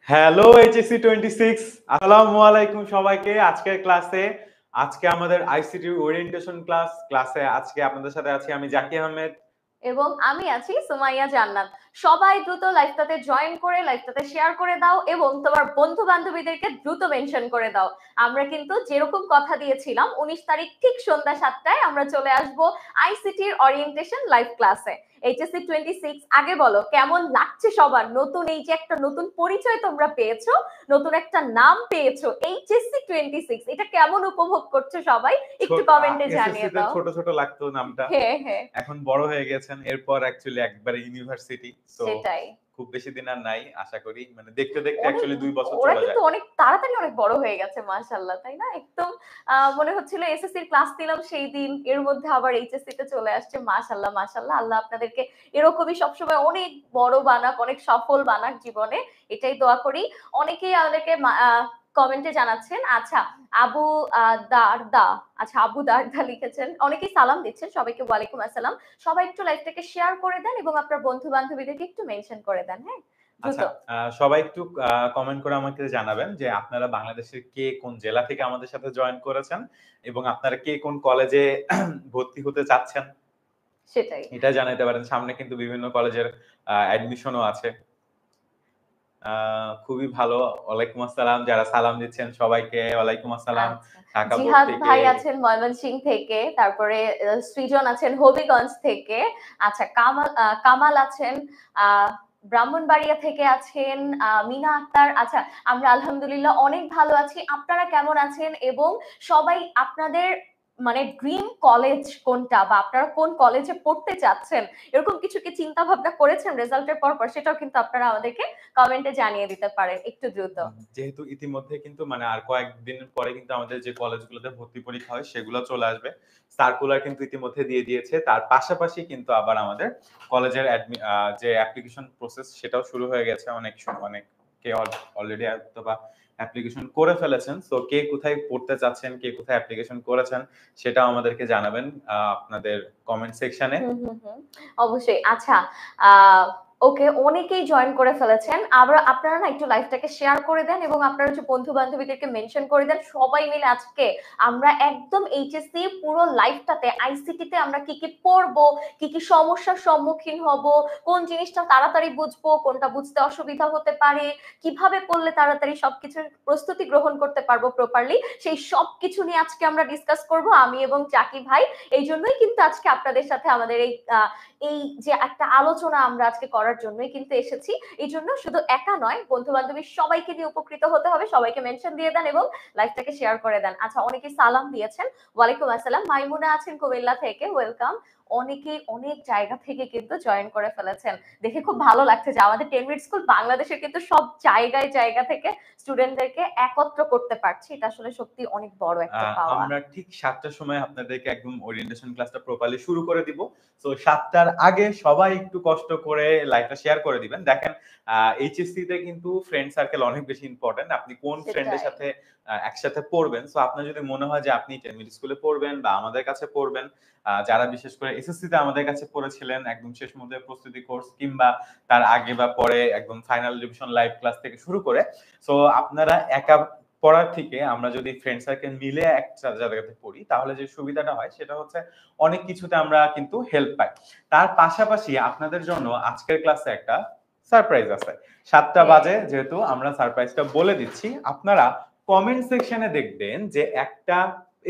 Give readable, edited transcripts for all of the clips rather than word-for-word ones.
Hello HSC 26, আসসালামু আলাইকুম সবাইকে। আজকের ক্লাসে আজকে আমাদের আইসিটি ওরিয়েন্টেশন ক্লাসে আজকে আপনাদের সাথে আছি আমি জাকি আহমেদ এবং আমি আছি সুমাইয়া জান্নাত। সবাই দ্রুত লাইভটাতে জয়েন করে লাইভটাতে শেয়ার করে দাও এবং তোমার বন্ধু বান্ধবীদেরকে দ্রুত মেনশন করে দাও। আমরা কিন্তু যেরকম কথা দিয়েছিলাম 19 তারিখ ঠিক সন্ধ্যা 7টায় আমরা চলে আসব আইসিটির ওরিয়েন্টেশন লাইভ ক্লাসে। এইচএসসি 26 আগে বলো কেমন লাগছে সবার? নতুন এই যে একটা নতুন পরিচয় তোমরা পেয়েছো, নতুন একটা নাম পেয়েছো এইচএসসি 26, এটা কেমন উপভোগ করছো সবাই একটু কমেন্টে জানিয়ে এসএসসি তে দাও। ছোট ছোট লাগতো নামটা, হ্যাঁ হ্যাঁ, এখন বড় হয়ে গেছেন, এরপর অ্যাকচুয়ালি একবারে ইউনিভার্সিটি। সো সেটাই। খুব বেশি দিন আর নাই, আশা করি মানে দেখতে দেখতে অনেক অ্যাকচুয়ালি 2 বছর ওরা চলে কিন্তু যায়। অনেক তাড়াতাড়ি অনেক বড় হয়ে গেছে মাশাআল্লাহ, তাই না? একদম মনে হচ্ছিল এসএসসির ক্লাস নিলাম সেই দিন, এর মধ্যে আবার এইচএসসি তে চলে আসছে। মাশাআল্লাহ মাশাআল্লাহ, আল্লাহ আপনাদেরকে এরকমই সবসময় অনেক বড় বানাক, অনেক সফল বানাক জীবনে, এটাই দোয়া করি। অনেকেই আমাদেরকে কমেন্টে জানাচ্ছেন। আচ্ছা, আবু দারদা, আচ্ছা আবু দারদা লিখেছেন, অনেকেই সালাম দিচ্ছেন, সবাইকে ওয়ালাইকুম আসসালাম। সবাই একটু লাইভটাকে শেয়ার করে দেন এবং আপনার বন্ধু বান্ধবীদেরকে একটু মেনশন করে দেন, হ্যাঁ দ্রুত। আচ্ছা, সবাই একটু কমেন্ট করে আমাকে জানাবেন যে আপনারা বাংলাদেশের কে কোন জেলা থেকে আমাদের সাথে জয়েন করেছেন এবং আপনারা কে কোন কলেজে ভর্তি হতে চাচ্ছেন সেটাই। এটা জানাতে পারেন। সামনে কিন্তু বিভিন্ন কলেজের অ্যাডমিশনও আছে। খুবই ভালো। ওয়ালাইকুম আসসালাম, যারা সালাম দিচ্ছেন সবাইকে ওয়ালাইকুম আসসালাম। আচ্ছা, ঢাকা বোর্ড জিহাদ থেকে। ভাই আছেন ময়মনসিংহ থেকে, তারপরে সৃজন আছেন হবিগঞ্জ থেকে। আচ্ছা, কামাল আছেন ব্রাহ্মণবাড়িয়া থেকে আছেন, মিনা আক্তার। আচ্ছা, আমরা আলহামদুলিল্লাহ অনেক ভালো আছি। আপনারা কেমন আছেন? এবং সবাই আপনাদের মানে ড্রিম কলেজ কোনটা, বা আপনারা কোন কলেজে পড়তে চাচ্ছেন, এরকম কিছু কি চিন্তা ভাবনা করেছেন রেজাল্টের পর পর? সেটাও কিন্তু আপনারা আমাদেরকে কমেন্টে জানিয়ে দিতে পারেন একটু দ্রুত। যেহেতু ইতিমধ্যে কিন্তু মানে আর কয়েকদিন পরে কিন্তু আমাদের যে কলেজগুলোতে ভর্তি পরীক্ষা হয় সেগুলো চলে আসবে। সার্কুলার কিন্তু ইতিমধ্যে দিয়ে দিয়েছে। তার পাশাপাশি কিন্তু আবার আমাদের কলেজের যে অ্যাপ্লিকেশন প্রসেস সেটাও শুরু হয়ে গেছে। অনেকে অলরেডি হয়তোবা অ্যাপ্লিকেশন করে ফেলেছেন। সো কে কোথায় পড়তে চাচ্ছেন, কে কোথায় অ্যাপ্লিকেশন করেছেন সেটাও আমাদেরকে জানাবেন আপনাদের কমেন্ট সেকশনে। হুম হুম হুম, অবশ্যই। আচ্ছা, আহ ওকে, অনেকেই জয়েন করে ফেলেছেন। আবার আপনারা না একটু লাইভটাকে শেয়ার করে দেন এবং আপনারা যে বন্ধু বান্ধবীদেরকে মেনশন করে দেন। সবাই মিলে আজকে আমরা একদম এইচএসসি পুরো লাইফটাতে আইসিটি তে আমরা কি কি পড়বো, কি কি সমস্যার সম্মুখীন হব, কোন জিনিসটা তাড়াতাড়ি বুঝবো, কোনটা বুঝতে অসুবিধা হতে পারে, কিভাবে পড়লে তাড়াতাড়ি সবকিছুর প্রস্তুতি গ্রহণ করতে পারবো প্রপারলি, সেই সবকিছু নিয়ে আজকে আমরা ডিসকাস করব আমি এবং জাকি ভাই। এই জন্যই কিন্তু আজকে আপনাদের সাথে আমাদের এই যে একটা আলোচনা আমরা আজকে করার জন্যই কিন্তু এসেছি। এই জন্য শুধু একা নয়, বন্ধু বান্ধবী সবাইকে দিয়ে উপকৃত হতে হবে। সবাইকে মেনশন দিয়ে দেন এবং লাইভটাকে শেয়ার করে দেন। আচ্ছা, অনেকে সালাম দিয়েছেন, ওয়ালাইকুম আসসালাম। মাইমুনা আছেন কুমিল্লা থেকে, ওয়েলকাম। অনেকেই অনেক জায়গা থেকে কিন্তু জয়েন করে ফেলেছেন, দেখে খুব ভালো লাগছে যে আমাদের 10 মিনিট স্কুল বাংলাদেশের কিন্তু সব জায়গায় জায়গা থেকে স্টুডেন্টদেরকে একত্র করতে পারছি। এটা আসলে সত্যি অনেক বড় একটা পাওয়া। আমরা ঠিক 7টার সময় আপনাদেরকে একদম ওরিয়েন্টেশন ক্লাসটা প্রপারলি শুরু করে দিব। সো 7টার আগে সবাই একটু কষ্ট করে লাইভটা শেয়ার করে দিবেন। দেখেন, এইচএসসি তে কিন্তু ফ্রেন্ড সার্কেল অনেক বেশি ইম্পর্টেন্ট। আপনি কোন ফ্রেন্ডের সেটাই। সাথে একসাথে পড়বেন। সো আপনার যদি মনে হয় যে আপনি টেমিল স্কুলে পড়বেন বা আমাদের কাছে পড়বেন, যারা বিশেষ করে এসএসসি তে আমাদের কাছে পড়েছিলেন একদম শেষ মুহূর্তে প্রস্তুতি কোর্স, কিংবা তার আগে বা পরে একদম ফাইনাল রিভিশন লাইভ ক্লাস থেকে শুরু করে, সো আপনারা একা পড়ার থেকে আমরা যদি ফ্রেন্ড সার্কেল মিলে একটা জায়গাতে পড়ি তাহলে যে সুবিধাটা হয় সেটা হচ্ছে অনেক কিছুতে আমরা কিন্তু হেল্প পাই। তার পাশাপাশি আপনাদের জন্য আজকের ক্লাসে একটা সারপ্রাইজ আছে। 7টা বাজে যেহেতু আমরা সারপ্রাইজটা বলে দিচ্ছি। আপনারা কমেন্ট সেকশনে দেখবেন যে একটা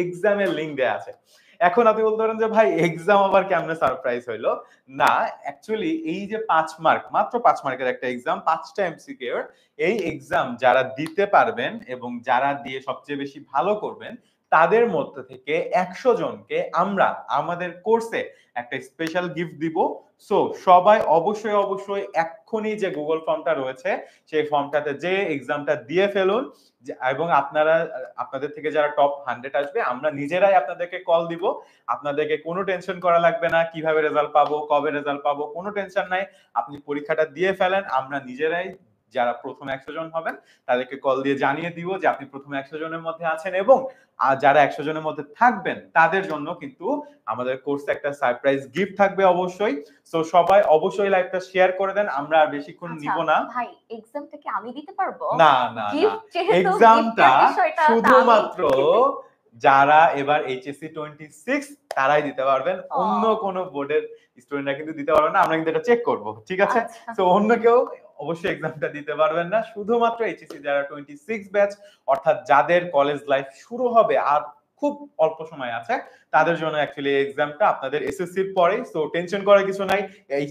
এক্সামের লিংক দেয়া আছে। এখন আপনি বলতে পারেন যে ভাই এক্সাম আবার কেমনে সারপ্রাইজ হইলো? না, অ্যাকচুয়ালি এই যে ৫ মার্ক, মাত্র ৫ মার্কের একটা এক্সাম, ৫টা এমসিকিউ, এই এক্সাম যারা দিতে পারবেন এবং যারা দিয়ে সবচেয়ে বেশি ভালো করবেন তাদের মধ্যে থেকে ১০০ জনকে আমরা আমাদের কোর্সে একটা স্পেশাল গিফট দিব। সো সবাই অবশ্যই এক্ষুনি যে গুগল ফর্মটা রয়েছে সেই ফর্মটাতে যে এক্সামটা দিয়ে ফেলুন, এবং আপনাদের থেকে যারা টপ 100 আসবে আমরা নিজেরাই আপনাদেরকে কল দিব। আপনাদেরকে কোনো টেনশন করা লাগবে না, কিভাবে রেজাল্ট পাবো, কবে রেজাল্ট পাবো, কোনো টেনশন নাই। আপনি পরীক্ষাটা দিয়ে ফেলেন, আমরা নিজেরাই যারা প্রথম 100 জন হবেন তাদেরকে কল দিয়ে জানিয়ে দিব যে আপনি প্রথম 100 জনের মধ্যে আছেন, এবং যারা 100 জনের মধ্যে থাকবেন তাদের জন্য কিন্তু আমাদের কোর্সে একটা সারপ্রাইজ গিফট থাকবে অবশ্যই। সো সবাই অবশ্যই লাইভটা শেয়ার করে দেন, আমরা আর বেশিক্ষণ নিব না। ভাই এক্সামটা কি আমি দিতে পারবো? না না না, গিফট যেহেতু এক্সামটা গিফটের বিষয়টা শুধুমাত্র যারা এবার এইচএসসি 26 তারাই দিতে পারবেন, অন্য কোন বোর্ডের স্টুডেন্টরা কিন্তু দিতে পারবে না, আমরা কিন্তু এটা চেক করব, ঠিক আছে? তো অন্য কেউ অবশ্যই এক্সামটা দিতে পারবেন না, শুধুমাত্র এইচএসসি যারা 26 ব্যাচ, অর্থাৎ যাদের কলেজ লাইফ শুরু হবে আর খুব অল্প সময় আছে, তাদের জন্য অ্যাকচুয়ালি এক্সামটা আপনাদের এসএসসির পরে। সো টেনশন করার কিছু নাই, এই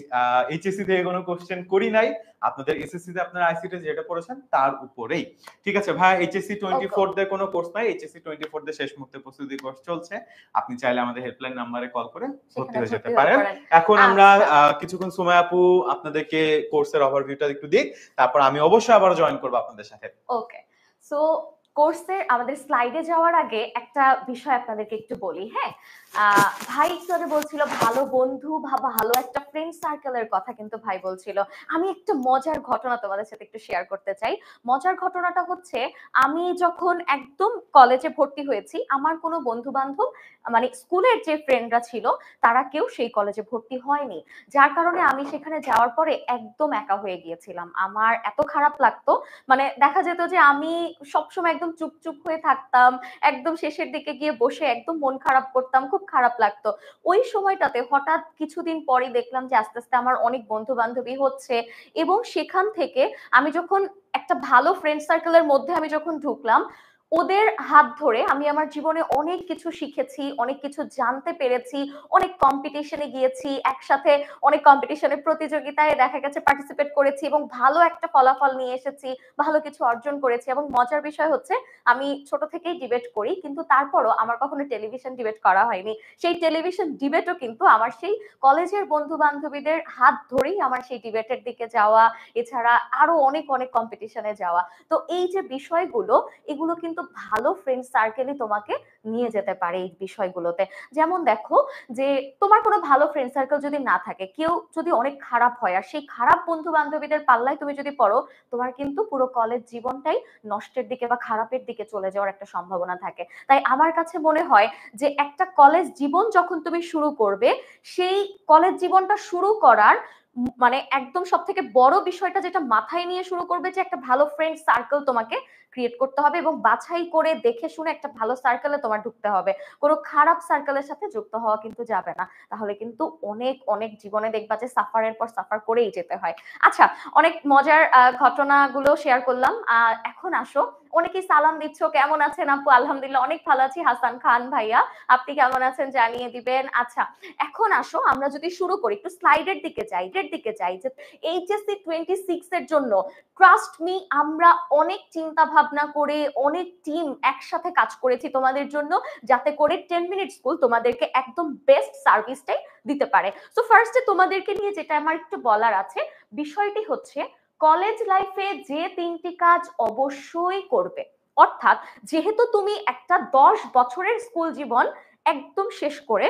এইচএসসি থেকে কোনো কোশ্চেন করি নাই, আপনাদের এসএসসি তে আপনারা আইসিটি যেটা পড়েছেন তার উপরেই, ঠিক আছে ভাই? এইচএসসি 24 দের কোনো কোর্স নাই, এইচএসসি 24 দের শেষ মুহূর্তে প্রস্তুতি কোর্স চলছে, আপনি চাইলে আমাদের হেল্পলাইন নম্বরে কল করে ভর্তি হয়ে যেতে পারেন। এখন আমরা কিছুক্ষণ সময় আপু আপনাদেরকে কোর্সের ওভারভিউটা একটু দিই, তারপর আমি অবশ্যই আবার জয়েন করব আপনাদের সাথে। ওকে, সো কোর্সের আমাদের স্লাইডে যাওয়ার আগে একটা বিষয় আপনাদেরকে একটু বলি। হ্যাঁ, ভাই একটু আগে বলছিল ভালো বন্ধু বা ভালো একটা ফ্রেন্ড সার্কেলের কথা, কিন্তু ভাই বলছিল। আমি একটা মজার ঘটনা তোমাদের সাথে একটু শেয়ার করতে চাই। মজার ঘটনাটা হচ্ছে, আমি যখন একদম কলেজে ভর্তি হয়েছি, আমার কোনো বন্ধু বান্ধব মানে স্কুলের যে ফ্রেন্ডরা ছিল তারা কেউ সেই কলেজে ভর্তি হয়নি, যার কারণে আমি সেখানে যাওয়ার পরে একদম একা হয়ে গিয়েছিলাম। আমার এত খারাপ লাগতো, মানে দেখা যেত যে আমি সবসময় একদম চুপ হয়ে থাকতাম, একদম শেষের দিকে গিয়ে বসে একদম মন খারাপ করতাম, খুব খারাপ লাগতো। ওই সময়টাতে হঠাৎ কিছুদিন পরে দেখলাম যে আস্তে আস্তে আমার অনেক বন্ধু বান্ধবী হচ্ছে, এবং সেখান থেকে আমি যখন একটা ভালো ফ্রেন্ড সার্কেলের মধ্যে আমি যখন ঢুকলাম, ওদের হাত ধরে আমি আমার জীবনে অনেক কিছু শিখেছি, অনেক কিছু জানতে পেরেছি, অনেক কম্পিটিশনে গিয়েছি একসাথে, অনেক কম্পিটিশনের প্রতিযোগিতায় দেখা গেছে পার্টিসিপেট করেছি এবং ভালো একটা ফলাফল নিয়ে এসেছি, ভালো কিছু অর্জন করেছি। এবং মজার বিষয় হচ্ছে, আমি ছোট থেকেই ডিবেট করি, কিন্তু তারপরও আমার কখনো টেলিভিশন ডিবেট করা হয়নি। সেই টেলিভিশন ডিবেটও কিন্তু আমার সেই কলেজের বন্ধু বান্ধবীদের হাত ধরেই আমার সেই ডিবেটের দিকে যাওয়া, এছাড়া আরো অনেক কম্পিটিশনে যাওয়া। তো এই যে বিষয়গুলো, এগুলো কিন্তু ভালো ফ্রেন্ড সার্কেলই তোমাকে নিয়ে যেতে পারে এই বিষয়গুলোতে। যেমন দেখো, যে তোমার কোনো ভালো ফ্রেন্ড সার্কেল যদি না থাকে, কেউ যদি অনেক খারাপ হয়, আর সেই খারাপ বন্ধু বান্ধবীদের পাল্লায় তুমি যদি পড়ো, তোমার কিন্তু পুরো কলেজ জীবনটাই নষ্টের দিকে বা খারাপের দিকে চলে যাওয়ার একটা সম্ভাবনা থাকে। তাই আমার কাছে মনে হয় যে একটা কলেজ জীবন যখন তুমি শুরু করবে, সেই কলেজ জীবনটা শুরু করার মানে একদম সব থেকে বড় বিষয়টা যেটা মাথায় নিয়ে শুরু করবে, যে একটা ভালো ফ্রেন্ড সার্কেল তোমাকে ক্রিয়েট করতে হবে, এবং বাছাই করে দেখে শুনে একটা ভালো সার্কেলে তোমার ঢুকতে হবে। কোনো খারাপ সার্কেলের সাথে যুক্ত হওয়া কিন্তু যাবে না, তাহলে কিন্তু অনেক জীবনে দেখবা যে সাফারের পর সাফার করেই যেতে হয়। আচ্ছা, অনেক মজার ঘটনাগুলো শেয়ার করলাম। এখন আসো, অনেকেই সালাম দিচ্ছ, কেমন আছেন আপু? আলহামদুলিল্লাহ অনেক ভালো আছি। হাসান খান ভাইয়া, আপনি কেমন আছেন জানিয়ে দিবেন। আচ্ছা, এখন আসো আমরা যদি শুরু করি, একটু স্লাইডের দিকে যাই যে এইচএসসি 26 এর জন্য ট্রাস্ট মি, আমরা অনেক চিন্তা ভাবনা করে অনেক টিম একসাথে কাজ করেছি তোমাদের জন্য, যাতে করে 10 মিনিট স্কুল তোমাদেরকে একদম বেস্ট সার্ভিসটাই দিতে পারে। সো ফার্স্টে তোমাদেরকে নিয়ে যেটা আমার একটু বলার আছে, বিষয়টি হচ্ছে কলেজ লাইফে যে 3টি কাজ অবশ্যই করবে। অর্থাৎ যেহেতু তুমি একটা 10 বছরের স্কুল জীবন একদম শেষ করে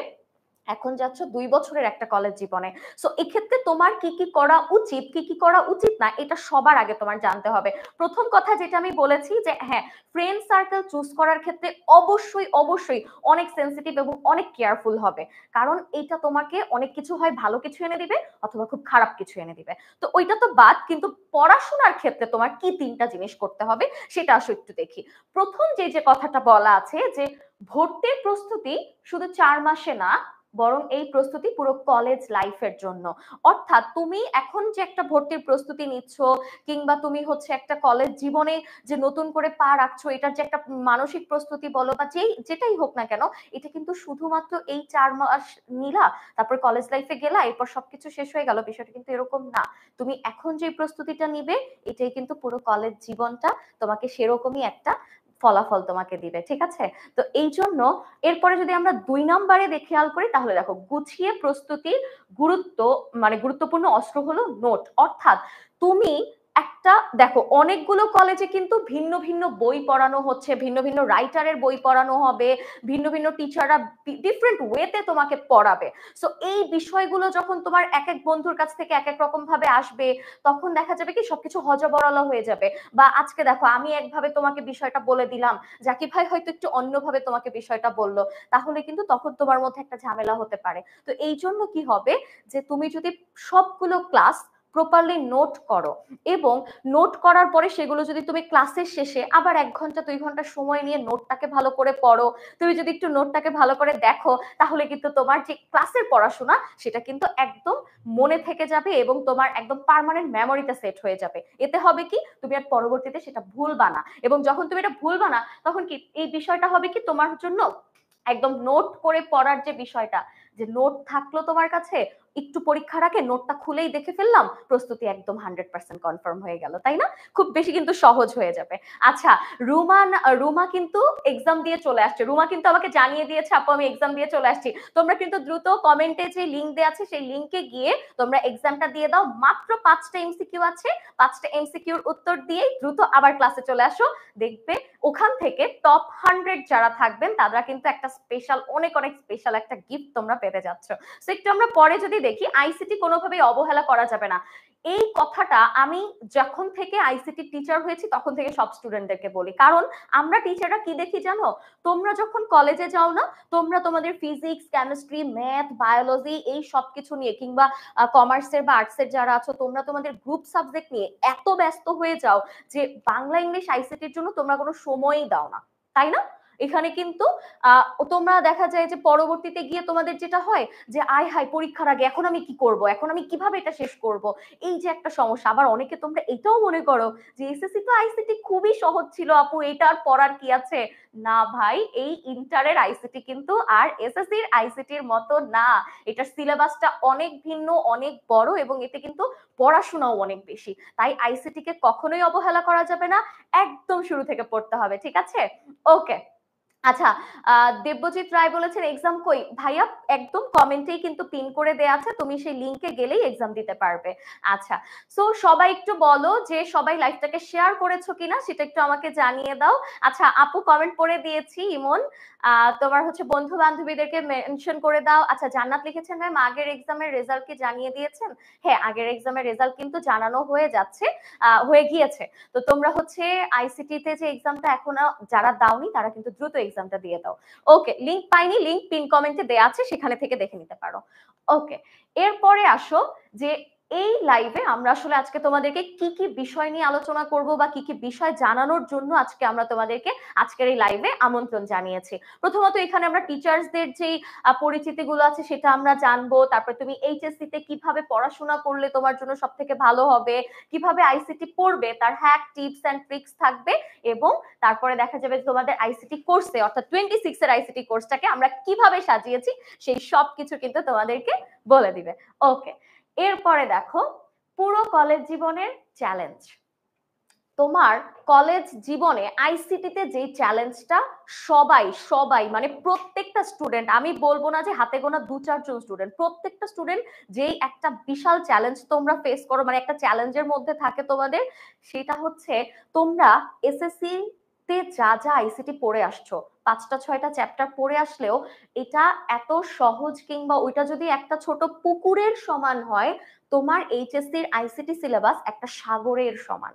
এখন যাচ্ছ 2 বছরের একটা কলেজ জীবনে, সো এক্ষেত্রে তোমার কি কি করা উচিত, কি কি করা উচিত না, এটা সবার আগে তোমার জানতে হবে। প্রথম কথা যেটা আমি বলেছি যে হ্যাঁ, ফ্রেন্ড সার্কেল চুজ করার ক্ষেত্রে অবশ্যই অনেক সেন্সিটিভ এবং অনেক কেয়ারফুল হবে, কারণ এটা তোমাকে অনেক কিছু হয় ভালো কিছু এনে দিবে অথবা খুব খারাপ কিছু এনে দিবে। তো ওইটা তো বাদ, কিন্তু পড়াশোনার ক্ষেত্রে তোমার কি 3টা জিনিস করতে হবে সেটা আসো একটু দেখি। প্রথম যে কথাটা বলা আছে যে ভর্তির প্রস্তুতি শুধু 4 মাসে না, বরং এই প্রস্তুতি পুরো কলেজ লাইফের জন্য। অর্থাৎ তুমি এখন যে একটা ভর্তির প্রস্তুতি নিচ্ছ, কিংবা তুমি হচ্ছে একটা কলেজ জীবনে যে নতুন করে পা রাখছো, এটার যে একটা মানসিক প্রস্তুতি বলো বা যেটাই হোক না কেন, এটা কিন্তু শুধুমাত্র এই 4 মাস নিলা, তারপর কলেজ লাইফে গেলা, এরপর সবকিছু শেষ হয়ে গেল, বিষয়টা কিন্তু এরকম না। তুমি এখন যে প্রস্তুতিটা নিবে, এটাই কিন্তু পুরো কলেজ জীবনটা তোমাকে সেরকমই একটা ফলাফল তোমাকে দিবে, ঠিক আছে? তো এই জন্য এরপরে যদি আমরা 2 নম্বরে খেয়াল করি, তাহলে দেখো, গুছিয়ে প্রস্তুতির গুরুত্বপূর্ণ অস্ত্র হলো নোট। অর্থাৎ তুমি একটা দেখো অনেকগুলো কলেজে কিন্তু ভিন্ন ভিন্ন বই পড়ানো হচ্ছে, ভিন্ন ভিন্ন রাইটারের বই পড়ানো হবে, ভিন্ন ভিন্ন টিচাররা ডিফারেন্ট ওয়েতে তোমাকে পড়াবে। সো এই বিষয়গুলো যখন তোমার এক এক বন্ধুর কাছ থেকে এক এক রকম ভাবে আসবে, তখন দেখা যাবে কি সবকিছু হজবরলা হয়ে যাবে। বা আজকে দেখো আমি একভাবে তোমাকে বিষয়টা বলে দিলাম, জাকির ভাই হয়তো একটু অন্যভাবে তোমাকে বিষয়টা বললো, তাহলে কিন্তু তখন তোমার মধ্যে একটা ঝামেলা হতে পারে। তো এই জন্য কি হবে যে তুমি যদি সবগুলো ক্লাস প্রপারলি নোট করো, এবং নোট করার পরে সেগুলো যদি তুমি ক্লাসের শেষে আবার 1 ঘন্টা 2 ঘন্টা সময় নিয়ে নোটটাকে ভালো করে পড়ো, তুমি যদি একটু নোটটাকে ভালো করে দেখো, তাহলে কিন্তু তোমার যে ক্লাসের পড়াশোনা সেটা কিন্তু একদম মনে থেকে যাবে এবং তোমার একদম পার্মানেন্ট মেমোরিতে সেট হয়ে যাবে। এতে হবে কি তুমি আর পরবর্তীতে সেটা ভুলবা না, এবং যখন তুমি এটা ভুলবা না তখন কি এই বিষয়টা হবে কি তোমার জন্য একদম নোট করে পড়ার যে বিষয়টা, যে নোট থাকলো তোমার কাছে, একটু পরীক্ষার আগে নোটটা খুলেই দেখে ফেললাম, প্রস্তুতি একদম 100% কনফার্ম হয়ে গেল, তাই না? খুব বেশি কিন্তু সহজ হয়ে যাবে। আচ্ছা, রুমা কিন্তু এক্সাম দিয়ে চলে আসছে, রুমা কিন্তু আমাকে জানিয়ে দিয়েছে আপু আমি এক্সাম দিয়ে চলে আসছি। তোমরা কিন্তু দ্রুত কমেন্টে যে লিংক দেওয়া আছে সেই লিংকে গিয়ে তোমরা এক্সামটা দিয়ে দাও। মাত্র 5টা এমসিকিউ আছে, 5টা এমসিকিউর উত্তর দিয়ে দ্রুত আবার ক্লাসে চলে আসো। দেখবে ওখান থেকে টপ 100 যারা থাকবেন তারা কিন্তু একটা স্পেশাল অনেক অনেক স্পেশাল একটা গিফট তোমরা পেতে যাচ্ছ। সো একটু আমরা পরে যদি দেখি, আইসিটি কোনোভাবেই অবহেলা করা যাবে না। এই কথাটা আমি যখন থেকে আইসিটি টিচার হয়েছি তখন থেকে সব স্টুডেন্টদেরকে বলি, কারণ আমরা টিচাররা কি দেখি জানো, তোমরা যখন কলেজে যাও না, তোমরা তোমাদের ফিজিক্স কেমিস্ট্রি ম্যাথ বায়োলজি এই সব কিছু নিয়ে, কিংবা কমার্সের বা আর্টসের যারা আছো তোমরা তোমাদের গ্রুপ সাবজেক্ট নিয়ে এত ব্যস্ত হয়ে যাও যে বাংলা ইংলিশ আইসিটির জন্য তোমরা কোনো সময়ই দাও না, তাই না? এখানে কিন্তু তোমরা দেখা যায় যে পরবর্তীতে গিয়ে তোমাদের যেটা হয় যে আয় হায় পরীক্ষার আগে এখন আমি কি করব, এখন আমি কিভাবে এটা শেষ করব, এই যে একটা সমস্যা। আবার অনেকে তোমরা এটাও মনে করো যে এসএসসি তো আইসিটি খুবই সহজ ছিল আপু, এটার পড়ার কি আছে। না ভাই, এই ইন্টারের আইসিটি কিন্তু আর এসএসসির আইসিটির মতো না। এটার সিলেবাসটা অনেক ভিন্ন, অনেক বড়, এবং এতে কিন্তু পড়াশোনাও অনেক বেশি। তাই আইসিটি কে কখনোই অবহেলা করা যাবে না, একদম শুরু থেকে পড়তে হবে, ঠিক আছে? ওকে। আচ্ছা, দেবজিৎ রায় বলেছেন এক্সাম কই ভাইয়া, একদম কমেন্টেই কিন্তু পিন করে দেয়া আছে, তুমি সেই লিংকে গেলেই এক্সাম দিতে পারবে। আচ্ছা, সো সবাই একটু বলো যে সবাই লাইভটাকে শেয়ার করেছো কিনা সেটা একটু আমাকে জানিয়ে দাও। আচ্ছা আপু কমেন্ট করে দিয়েছি ইমন, তোমার হচ্ছে বন্ধু বান্ধবীদেরকে মেনশন করে দাও। আচ্ছা জান্নাত লিখেছেন ম্যাম আগের এক্সামের রেজাল্ট কি জানিয়ে দিয়েছেন? হ্যাঁ, আগের এক্সামের রেজাল্ট কিন্তু জানানো হয়ে যাচ্ছে, হয়ে গিয়েছে। তো তোমরা হচ্ছে আইসিটি তে যে এক্সামটা এখনো যারা দাওনি তারা কিন্তু দ্রুত এক্সামটা দিয়ে দাও। ওকে, লিংক পাইনি, লিংক পিন কমেন্টে দেয়া আছে, সেখানে থেকে দেখে নিতে পারো। ওকে, এরপরে আসো যে এই লাইভে আমরা আসলে আজকে তোমাদেরকে কি কি বিষয় নিয়ে আলোচনা করব বা কি কি বিষয় জানানোর জন্য আজকে আমরা তোমাদেরকে আজকের এই লাইভে আমন্ত্রণ জানিয়েছি। প্রথমত এখানে আমরা টিচার্সদের যে পরিচিতিগুলো আছে সেটা আমরা জানবো, তারপর তুমি এইচএসসি তে কিভাবে পড়াশোনা করলে তোমার জন্য সব থেকে ভালো হবে, কিভাবে আইসিটি পড়বে তার হ্যাক টিপস এন্ড ট্রিক্স থাকবে, এবং তারপরে দেখা যাবে তোমাদের আইসিটি কোর্সে অর্থাৎ 26 এর আইসিটি কোর্সটাকে আমরা কিভাবে সাজিয়েছি সেই সব কিছু কিন্তু তোমাদেরকে বলে দিবে। ওকে, এরপরে দেখো পুরো কলেজ জীবনের চ্যালেঞ্জ। তোমার কলেজ জীবনে আইসিটিতে যে চ্যালেঞ্জটা সবাই সবাই মানে প্রত্যেকটা স্টুডেন্ট, আমি বলবো না যে হাতে গোনা 2-4 জন স্টুডেন্ট, প্রত্যেকটা স্টুডেন্ট যেই একটা বিশাল চ্যালেঞ্জ তোমরা ফেস করো, মানে একটা চ্যালেঞ্জের মধ্যে থাকে তোমাদের, সেটা হচ্ছে তোমরা এসএসসি তে যা যা আইসিটি পড়ে আসছো 5টা 6টা চ্যাপ্টার পড়ে আসলেও এটা এত সহজ, কিংবা ওইটা যদি একটা ছোট পুকুরের সমান হয়, তোমার এইচএসসির আইসিটি সিলেবাস একটা সাগরের সমান।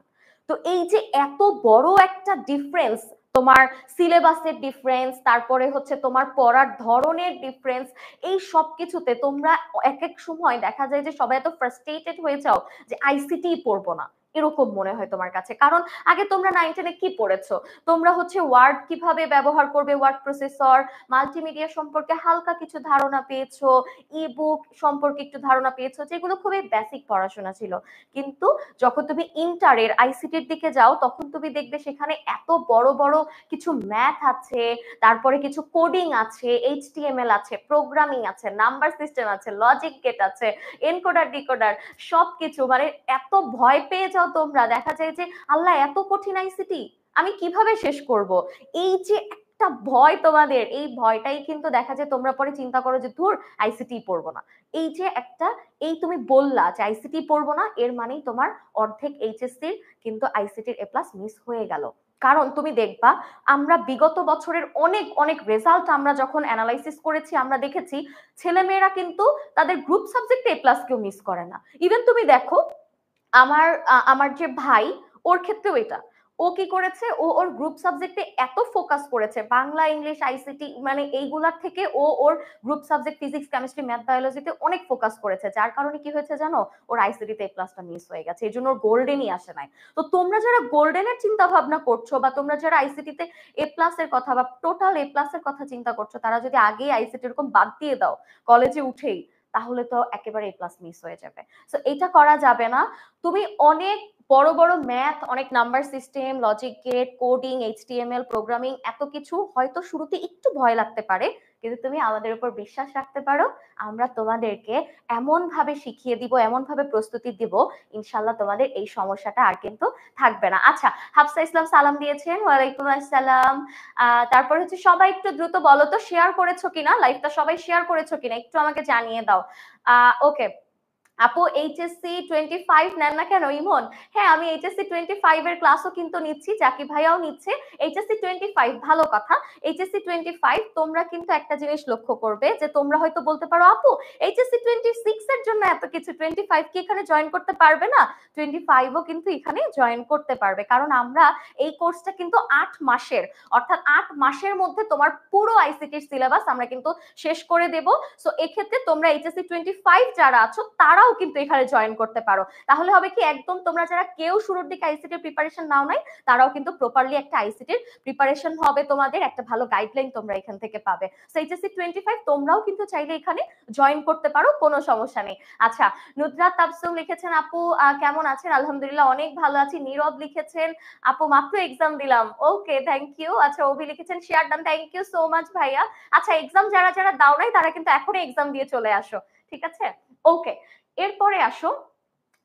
তো এই যে এত বড় একটা ডিফারেন্স, তোমার সিলেবাসের ডিফারেন্স, তারপরে হচ্ছে তোমার পড়ার ধরনের ডিফারেন্স, এই সব কিছুতে তোমরা এক এক সময় দেখা যায় যে সবাই এত ফ্রাস্ট্রেটেড হয়ে যাও যে আইসিটি পড়বো না, এরকম মনে হয় তোমার কাছে। কারণ আগে তোমরা 9-10-এ কি পড়েছো, তোমরা হচ্ছে ওয়ার্ড কিভাবে ব্যবহার করবে, ওয়ার্ড প্রসেসর, মাল্টিমিডিয়া সম্পর্কে হালকা কিছু ধারণা পেয়েছো, ইবুক সম্পর্কে একটু ধারণা পেয়েছো, যেগুলো খুবই বেসিক পড়াশোনা ছিল। কিন্তু যখন তুমি ইন্টারের আইসিটির দিকে যাও তখন তুমি দেখবে সেখানে এত বড় বড় কিছু ম্যাথ আছে, তারপরে কিছু কোডিং আছে, এইচটিএমএল আছে, প্রোগ্রামিং আছে, নাম্বার সিস্টেম আছে, লজিক গেট আছে, এনকোডার ডিকোডার, সবকিছু মানে এত ভয় পেয়ে যাও তোমরা, দেখা যায় যে আল্লাহ এত কঠিন আইসিটি আমি কিভাবে শেষ করব। এই যে একটা ভয় তোমাদের, এই ভয়টাই কিন্তু দেখা যায় তোমরা পরে চিন্তা করো যে ধুর আইসিটি পড়বো না। এই যে একটা, এই তুমি বললা যে আইসিটি পড়বো না, এর মানেই তোমার অর্ধেক এইচএসসির কিন্তু আইসিটির এ প্লাস মিস হয়ে গেল। কারণ তুমি দেখবা আমরা বিগত বছরের অনেক অনেক রেজাল্ট আমরা যখন অ্যানালাইসিস করেছি, আমরা দেখেছি ছেলেমেয়েরা কিন্তু তাদের গ্রুপ সাবজেক্টে এ প্লাস কেউ মিস করে না। ইভেন তুমি দেখো আমার আমার যে ভাই, ওর ক্ষেত্রেও এটা, ও কি করেছে, ও ওর গ্রুপ সাবজেক্টে এত ফোকাস করেছে, বাংলা ইংলিশ আইসিটি মানে এইগুলার থেকে ও ওর group subject physics chemistry math বায়োলজিতে অনেক ফোকাস করেছে, যার কারণে কি হয়েছে জানো, ওর আইসিটিতে এ প্লাসটা মিস হয়ে গেছে, এই জন্য ওর গোল্ডেনই আসে নাই। তো তোমরা যারা গোল্ডেনের চিন্তা ভাবনা করছো, বা তোমরা যারা আইসিটিতে এ প্লাস এর কথা বা টোটাল এ প্লাস এর কথা চিন্তা করছো, তারা যদি আগেই আইসিটি এরকম বাদ দিয়ে দাও কলেজে উঠেই, তাহলে তো একেবারে এ প্লাস মিস হয়ে যাবে। সো এটা করা যাবে না। তুমি অনেক বড় বড় ম্যাথ, অনেক number system, logic gate, coding, HTML, programming, এত কিছু হয়তো শুরুতে একটু ভয় লাগতে পারে, কিন্তু তুমি আমাদের উপর বিশ্বাস রাখতে পারো, আমরা তোমাদেরকে এমন ভাবে শিখিয়ে দিব, এমন ভাবে প্রস্তুতি দিব, ইনশাল্লাহ তোমাদের এই সমস্যাটা আর কিন্তু থাকবে না। আচ্ছা, হাফসা ইসলাম সালাম দিয়েছেন, ওয়ালাইকুম আসসালাম। তারপর হচ্ছে সবাই একটু দ্রুত বলো তো শেয়ার করেছো কিনা, লাইভটা সবাই শেয়ার করেছো কিনা একটু আমাকে জানিয়ে দাও। ওকে, আপু এইচএসসি 25 নেন না কেন ইমন? হ্যাঁ, আমি এইচএসসি 25 এর ক্লাসও কিন্তু নিচ্ছি, জাকি ভাইয়াও নিচ্ছে। এইচএসসি 25 ভালো কথা। এইচএসসি 25 তোমরা কিন্তু একটা জিনিস লক্ষ্য করবে যে তোমরা হয়তো বলতে পারো আপু এইচএসসি 26 এর জন্য এত কিছু, 25 কি এখানে জয়েন করতে পারবে না? 25ও কিন্তু এখানে জয়েন করতে পারবে, কারণ আমরা এই কোর্সটা কিন্তু 8 মাসের, অর্থাৎ 8 মাসের মধ্যে তোমার পুরো আইসিটির সিলেবাস আমরা কিন্তু শেষ করে দেব। সো এক্ষেত্রে তোমরা এইচএসসি 25 যারা আছো তারাও কিন্তু এখানে জয়েন করতে পারো। তাহলে হবে কি, একদম তোমরা যারা কেউ শুরুর দিকে আইসিটির প্রিপারেশন নাও নাই, তারাও কিন্তু প্রপারলি একটা আইসিটির প্রিপারেশন হবে, তোমাদের একটা ভালো গাইডলাইন তোমরা এখান থেকে পাবে। সো এইচএসসি 25 তোমরাও কিন্তু চাইলে এখানে জয়েন করতে পারো, কোনো সমস্যা নেই। আচ্ছা, নুদরাত তাবসুম লিখেছেন আপু কেমন আছেন? আলহামদুলিল্লাহ অনেক ভালো আছি। নীরব লিখেছেন আপু মাত্র এক্সাম দিলাম। Okay, thank you. আচ্ছা, অভি লিখেছেন share done, thank you so much ভাইয়া। আচ্ছা, এক্সাম যারা যারা দাও নাই তারা কিন্তু এখনই এক্সাম দিয়ে চলে আসো, ঠিক আছে? ওকে, এরপরে আসো,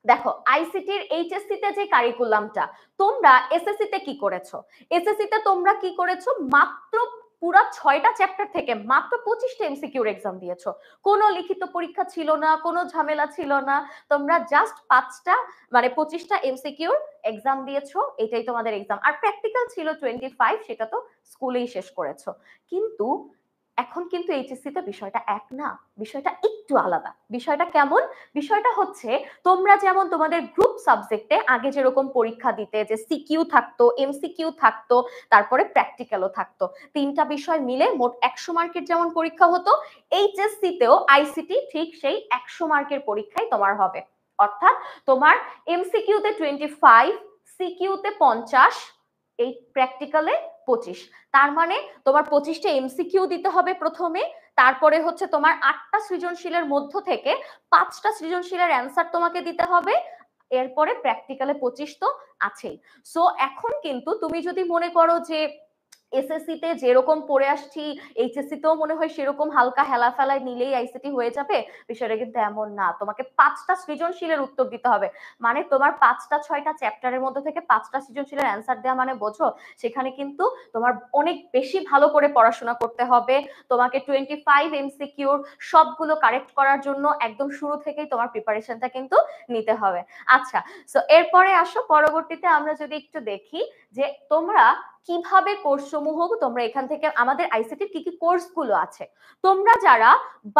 দেখো আইসিটির এইচএসসি তে যে কারিকুলামটা, তোমরা এসএসসি তে কি করেছো? এসএসসি তে তোমরা কি করেছো, মাত্র পুরা 6টা চ্যাপ্টার থেকে মাত্র 25টা এমসিকিউর এক্সাম দিয়েছো। কোনো লিখিত পরীক্ষা ছিল না, কোনো ঝামেলা ছিল না, তোমরা জাস্ট 5টা মানে 25টা এমসিকিউর এক্সাম দিয়েছো, এটাই তোমাদের এক্সাম। আর প্র্যাকটিক্যাল ছিল 25, সেটা তো স্কুলেই শেষ করেছো। কিন্তু এখন কিন্তু এইচএসসি তে বিষয়টা এক না, বিষয়টা একটু আলাদা। বিষয়টা কেমন? বিষয়টা হচ্ছে তোমরা যেমন তোমাদের গ্রুপ সাবজেক্টে আগে যেরকম পরীক্ষা দিতে, যে সিকিউ থাকতো, এমসিকিউ থাকতো, তারপরে প্র্যাকটিক্যালও থাকতো, 3টা বিষয় মিলে মোট 100 মার্কের যেমন পরীক্ষা হতো, এইচএসসি তেও আইসিটি ঠিক সেই 100 মার্কের পরীক্ষাই তোমার হবে। অর্থাৎ তোমার এমসিকিউ তে 25, সিকিউ তে 50, এই প্র্যাকটিক্যালে 25। তার মানে তোমার 25টা এমসিকিউ দিতে হবে প্রথমে, তারপরে হচ্ছে তোমার 8টা সৃজনশীলের মধ্য থেকে 5টা সৃজনশীলের অ্যান্সার তোমাকে দিতে হবে, এরপরে প্র্যাকটিক্যালে 25 তো আছেই। সো এখন কিন্তু তুমি যদি মনে করো যে এসএসসি তে যেরকম পড়ে আসছি এইচএসসি তেও মনে হয় সেরকম হালকা হেলা ফেলায় নিলেই আইসিটি হয়ে যাবে, বিষয়টা কিন্তু এমন না। তোমাকে 5টা সৃজনশীলের উত্তর দিতে হবে, মানে তোমার 5টা 6টা চ্যাপ্টারের মধ্যে থেকে 5টা সৃজনশীলের অ্যান্সার দেওয়া, মানে বোঝো সেখানে কিন্তু তোমার অনেক বেশি ভালো করে পড়াশোনা করতে হবে। তোমাকে 25 এমসিকিউর সবগুলো কারেক্ট করার জন্য একদম শুরু থেকেই তোমার প্রিপারেশনটা কিন্তু নিতে হবে। আচ্ছা, সো এরপরে আসো, পরবর্তীতে আমরা যদি একটু দেখি যে তোমরা কিভাবে কোর্স সমূহ, তোমরা এখান থেকে আমাদের আইসিটির কি কি কোর্স গুলো আছে, তোমরা যারা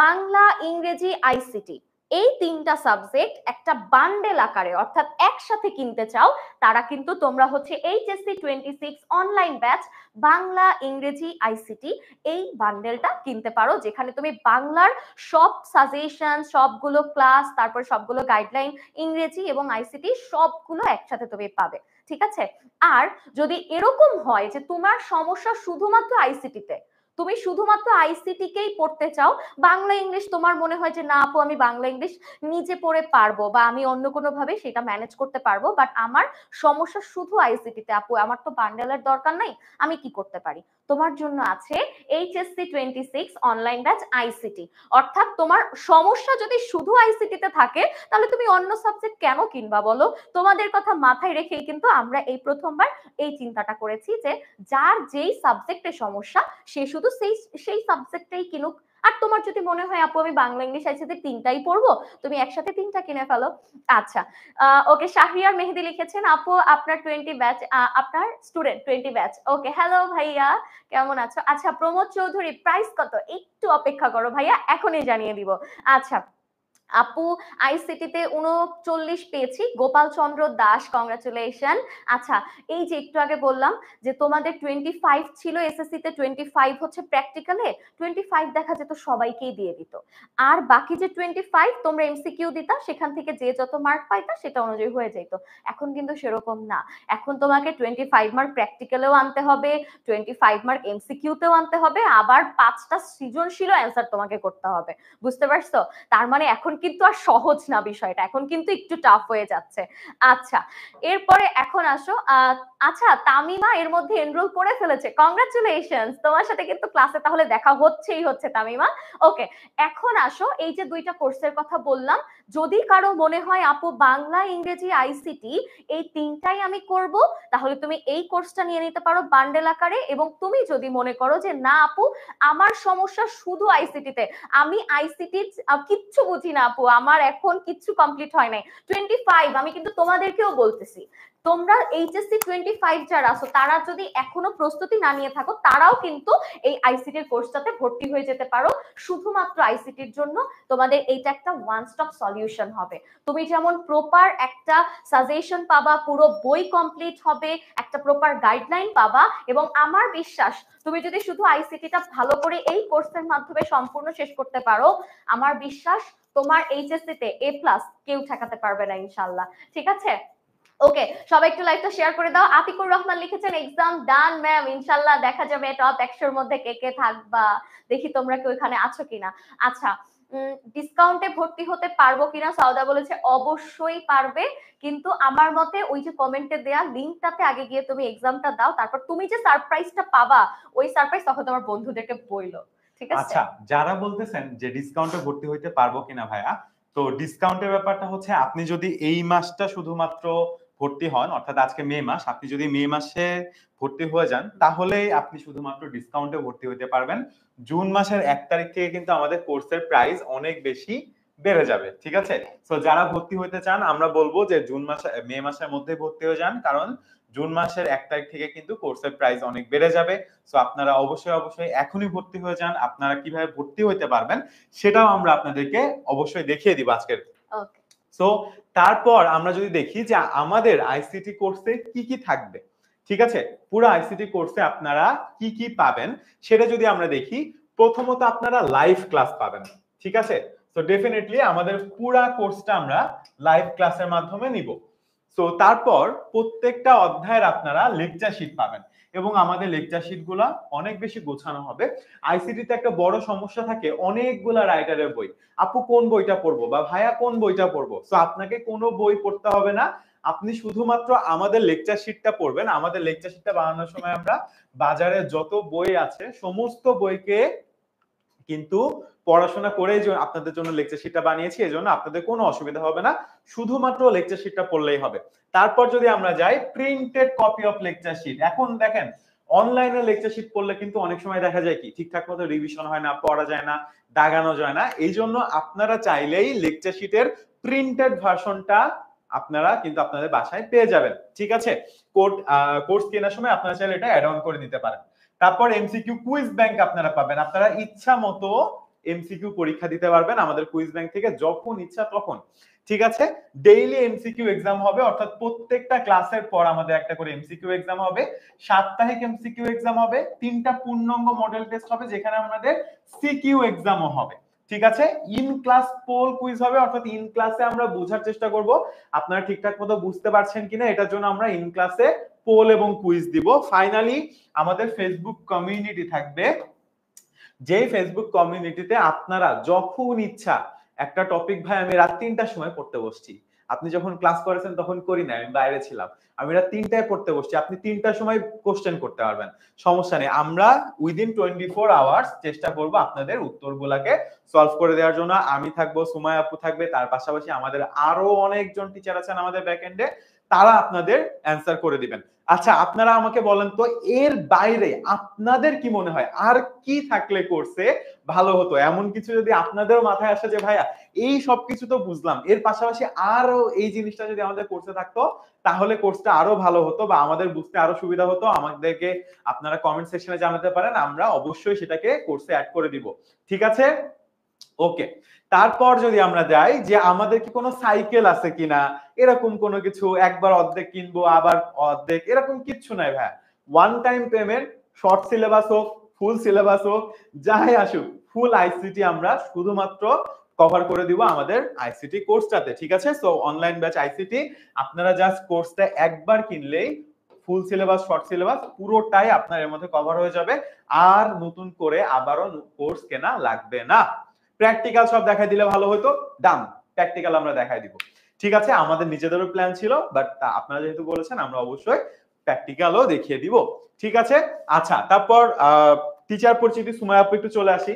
বাংলা ইংরেজি আইসিটি এই 3টা সাবজেক্ট একটা বান্ডেল আকারে অর্থাৎ একসাথে কিনতে চাও, তারা কিন্তু তোমরা হচ্ছে এইচএসসি 26 অনলাইন ব্যাচ বাংলা ইংরেজি আইসিটি এই বান্ডেলটা কিনতে পারো, যেখানে তুমি বাংলার সব সাজেশন, সবগুলো ক্লাস, তারপর সবগুলো গাইডলাইন, ইংরেজি এবং আইসিটি সবগুলো একসাথে তুমি পাবে, ঠিক আছে? আর যদি এরকম হয় যে তোমার সমস্যা শুধুমাত্র আইসিটিতে, তুমি শুধুমাত্র আইসিটি কেই পড়তে চাও, বাংলা ইংলিশ তোমার মনে হয় যে না আপু আমি বাংলা ইংলিশ নিজে পড়ে পারবো বা আমি অন্য কোনো ভাবে সেটা ম্যানেজ করতে পারবো, বাট আমার সমস্যা শুধু আইসিটিতে, আপু আমার তো বান্ডেলের দরকার নাই, আমি কি করতে পারি? তোমার জন্য আছে এইচএসসি 26 অনলাইন ব্যাচ আইসিটি। অর্থাৎ তোমার সমস্যা যদি শুধু আইসিটিতে থাকে তাহলে তুমি অন্য সাবজেক্ট কেন কিনবা বলো? তোমাদের কথা মাথায় রেখেই কিন্তু আমরা এই প্রথমবার এই চিন্তাটা করেছি যে যার যেই সাবজেক্টে সমস্যা সে শুধু সেই সেই সাবজেক্টটাই কিনুক। আর তোমার যদি মনে হয় আপু আমি বাংলা ইংলিশ একসাথে তিনটাই পড়বো, তুমি একসাথে তিনটা কিনে ফেলো। আচ্ছা, ওকে, শাহরিয়ার মেহেদি লিখেছেন আপু আপনার 20 ব্যাচ, আপনার স্টুডেন্ট 20 ব্যাচ। ওকে, হ্যালো ভাইয়া, কেমন আছো? আচ্ছা, প্রমোদ চৌধুরী প্রাইস কত? একটু অপেক্ষা করো ভাইয়া, এখনই জানিয়ে দিব। আচ্ছা আপু আইসিটিতে 39 পেয়েছি, গোপাল চন্দ্র দাস, কংগ্রাচুলেশন। আচ্ছা, এই যে একটু আগে বললাম যে তোমাদের 25 ছিল এসএসসি তে, 25 হচ্ছে প্র্যাকটিক্যালে, 25 দেখা যেত সবাইকেই দিয়ে দিত, আর বাকি যে 25 তোমরা এমসিকিউ দিতা, সেখান থেকে যে যত মার্ক পাইতা সেটা অনুযায়ী হয়ে যেত। এখন কিন্তু সেরকম না, এখন তোমাকে 25 মার্ক প্র্যাকটিক্যালেও আনতে হবে, 25 মার্ক এমসিকিউতেও আনতে হবে, আবার 5টা সৃজনশীল অ্যান্সার তোমাকে করতে হবে। বুঝতে পারছো? তার মানে এখন কিন্তু আর সহজ না বিষয়টা, এখন কিন্তু একটু টাফ হয়ে যাচ্ছে। আচ্ছা, এরপরে এখন আসো, আচ্ছা তামিমা এর মধ্যে এনরোল করে ফেলেছে, কংগ্রাচুলেশনস, তোমার সাথে কিন্তু ক্লাসে তাহলে দেখা হচ্ছেই হচ্ছে তামিমা। ওকে, এখন আসো, এই যে দুইটা কোর্সের কথা বললাম, যদি কারো মনে হয় আপু বাংলা ইংরেজি আইসিটি এই তিনটাই আমি করব, তাহলে তুমি এই কোর্সটা নিয়ে নিতে পারো বান্ডেল আকারে। এবং তুমি যদি মনে করো যে না আপু আমার সমস্যা শুধু আইসিটিতে, আমি আইসিটির কিচ্ছু বুঝি না আপু, আমার এখন কিচ্ছু কমপ্লিট হয় নাই 25, আমি কিন্তু তোমাদেরকেও বলতেছি, তোমরা এইচএসসি 25 যারা আছো তারা যদি এখনো প্রস্তুতি না নিয়ে থাকো, তারাও কিন্তু এই আইসিটির কোর্সটাতে ভর্তি হয়ে যেতে পারো। শুধুমাত্র আইসিটির জন্য তোমাদের এইটা একটা ওয়ান স্টপ সলিউশন হবে। তুমি যেমন প্রপার একটা সাজেশন পাবা, পুরো বই কমপ্লিট হবে, একটা প্রপার গাইডলাইন পাবা, এবং আমার বিশ্বাস তুমি যদি শুধু আইসিটিটা ভালো করে এই কোর্সের মাধ্যমে সম্পূর্ণ শেষ করতে পারো, আমার বিশ্বাস তোমার এইচএসসি তে এ প্লাস কেউ ঠেকাতে পারবে না ইনশাল্লাহ। ঠিক আছে? ওকে, সবাই একটু লাইভটা শেয়ার করে দাও। আতিকুর রহমান লিখেছেন এক্সাম ডান ম্যাম, ইনশাল্লাহ দেখা যাবে টপ 100-র মধ্যে কে কে থাকবা, দেখি তোমরা কেউ এখানে আছো কিনা। আচ্ছা, ডিসকাউন্টে ভর্তি হতে পারবো কিনা, সাউদা বলেছে অবশ্যই পারবে, কিন্তু আমার মতে ওই যে কমেন্টে দেয়া লিংকটাতে আগে গিয়ে তুমি এক্সামটা দাও, তারপর তুমি যে সারপ্রাইজটা পাবা ওই সারপ্রাইজ তখন তোমার বন্ধুদেরকে বইলো। ঠিক আছে? আচ্ছা, যারা বলতেছেন যে ডিসকাউন্টে ভর্তি হইতে পারবো কিনা ভাইয়া, তো ডিসকাউন্টের ব্যাপারটা হচ্ছে আপনি যদি এই মাসটা শুধুমাত্র ভর্তি হন, অর্থাৎ আজকে মে মাস, আপনি যদি মে মাসে ভর্তি হয়ে যান তাহলে আপনি শুধুমাত্র ডিসকাউন্টে ভর্তি হতে পারবেন। জুন মাসের 1 তারিখ থেকে কিন্তু আমাদের কোর্সের প্রাইস অনেক বেশি বেড়ে যাবে। ঠিক আছে? তো যারা ভর্তি হতে চান আমরা বলবো যে মে মাসের মধ্যে ভর্তি হয়ে যান, কারণ জুন মাসের 1 তারিখ থেকে কিন্তু কোর্সের প্রাইস অনেক বেড়ে যাবে। সো আপনারা অবশ্যই এখনই ভর্তি হয়ে যান। আপনারা কিভাবে ভর্তি হতে পারবেন সেটাও আমরা আপনাদেরকে অবশ্যই দেখিয়ে দিব আজকের। ওকে, সো তারপর আমরা যদি দেখি যে আমাদের আইসিটি কোর্সে কি কি থাকবে, ঠিক আছে, পুরো আইসিটি কোর্সে আপনারা কি কি পাবেন সেটা যদি আমরা দেখি, প্রথমত আপনারা লাইভ ক্লাস পাবেন। ঠিক আছে? সো ডেফিনেটলি আমাদের পুরো কোর্সটা আমরা লাইভ ক্লাসের মাধ্যমে নিব। সো তারপর প্রত্যেকটা অধ্যায়ের আপনারা লেকচার শিট পাবেন, এবং আমাদের লেকচার শিট গুলা অনেক বেশি গোছানো হবে। আইসিটিতে একটা বড় সমস্যা থাকে, অনেকগুলা রাইটারের বই, আপু কোন বইটা পড়বো বা ভাইয়া কোন বইটা পড়বো। সো আপনাকে কোনো বই পড়তে হবে না, আপনি শুধুমাত্র আমাদের লেকচার শিটটা পড়বেন। আমাদের লেকচার শিটটা বানানোর সময় আমরা বাজারে যত বই আছে সমস্ত বইকে কিন্তু পড়াশোনা করে আপনাদের জন্য লেকচার শিটটা বানিয়েছি, এজন্য আপনাদের কোনো অসুবিধা হবে না, শুধুমাত্র লেকচার শিটটা পড়লেই হবে। তারপর যদি আমরা যাই printed copy of lecture sheet, এখন দেখেন অনলাইনে লেকচার শিট পড়লে কিন্তু অনেক সময় দেখা যায় কি ঠিকঠাক মতো রিভিশন হয় না, পড়া যায় না, দাগানো যায় না। এই জন্য আপনারা চাইলেই লেকচার শিটের প্রিন্টেড ভার্সনটা আপনারা কিন্তু আপনাদের বাসায় পেয়ে যাবেন। ঠিক আছে? কোর্স কেনার সময় আপনারা চাইলে এটা অ্যাড অন করে দিতে পারেন। তারপর এমসিকিউ কুইজ ব্যাংক আপনারা পাবেন, আপনারা ইচ্ছা মতো এমসিকিউ পরীক্ষা দিতে পারবেন আমাদের কুইজ ব্যাংক থেকে যখন ইচ্ছা তখন। ঠিক আছে? ডেইলি এমসিকিউ এক্সাম হবে, অর্থাৎ প্রত্যেকটা ক্লাসের পর আমাদের একটা করে এমসিকিউ এক্সাম হবে, সাপ্তাহিক এমসিকিউ এক্সাম হবে, 3টা পূর্ণাঙ্গ মডেল টেস্ট হবে, যেখানে আমাদের সিকিউ এক্সামও হবে। ঠিক আছে? ইন ক্লাস পোল কুইজ হবে, অর্থাৎ ইন ক্লাসে আমরা বোঝার চেষ্টা করব আপনারা ঠিকঠাক মতো বুঝতে পারছেন কিনা, এটার জন্য আমরা ইন ক্লাসে পোল এবং কুইজ দিব। ফাইনালি আমাদের ফেসবুক কমিউনিটি থাকবে, যে ফেসবুক কমিউনিটিতে আপনারা যখন ইচ্ছা একটা টপিক, ভাই আমি রাত 3টার সময় পড়তে বসছি, আপনি যখন ক্লাস করেছেন তখন করি না, আমি বাইরে ছিলাম, আমি রাত 3টায় পড়তে বসছি, আপনি 3টার সময় কোশ্চেন করতে পারবেন, সমস্যা নেই। আমরা উইদিন 24 আওয়ার্স চেষ্টা করব আপনাদের উত্তরগুলাকে সলভ করে দেওয়ার জন্য। আমি থাকবো, সুমাইয়া আপু থাকবে, তার পাশাপাশি আমাদের আরো অনেকজন টিচার আছেন আমাদের ব্যাকএন্ডে, তারা আপনাদের অ্যান্সার করে দিবেন। আচ্ছা, আপনারা আমাকে বলেন তো, এর বাইরে আপনাদের কি মনে হয় আর কি থাকলে কোর্সে ভালো হতো? এমন কিছু যদি আপনাদেরও মাথায় আসে যে ভাইয়া এই সবকিছু তো বুঝলাম, এর পাশাপাশি আরো এই জিনিসটা যদি আমাদের কোর্সে থাকতো তাহলে কোর্সটা আরো ভালো হতো বা আমাদের বুঝতে আরো সুবিধা হতো, আমাদেরকে আপনারা কমেন্ট সেকশনে জানাতে পারেন, আমরা অবশ্যই সেটাকে কোর্সে অ্যাড করে দিব। ঠিক আছে, ওকে। তারপর যদি আমরা যাই যে আমাদের কি কোনো সাইকেল আছে কিনা, এরকম কোনো কিছু, একবার অর্ধেক কিনবো আবার অর্ধেক, এরকম কিচ্ছু নাই ভাই। One time payment, short syllabus হোক ফুল সিলেবাস হোক যাই আসুক, ফুল আইসিটি আমরা শুধুমাত্র কভার করে দিব আমাদের আইসিটি কোর্সটাতে। ঠিক আছে, সো অনলাইন ব্যাচ আইসিটি, আপনারা জাস্ট কোর্সটা একবার কিনলেই ফুল সিলেবাস শর্ট সিলেবাস পুরোটাই আপনার এর মধ্যে কভার হয়ে যাবে, আর নতুন করে আবারও কোর্স কেনা লাগবে না। প্র্যাকটিক্যাল সব দেখাই দিলে ভালো হতো, ডান, প্র্যাকটিক্যাল আমরা দেখাই দিব। ঠিক আছে, আমাদের নিজেদেরও প্ল্যান ছিল, বাট আপনারা যেহেতু বলেছেন আমরা অবশ্যই প্র্যাকটিক্যালও দেখিয়ে দিব। ঠিক আছে, আচ্ছা তারপর টিচার পরিচিতি, সুমাইয়া আপু একটু চলে আসি।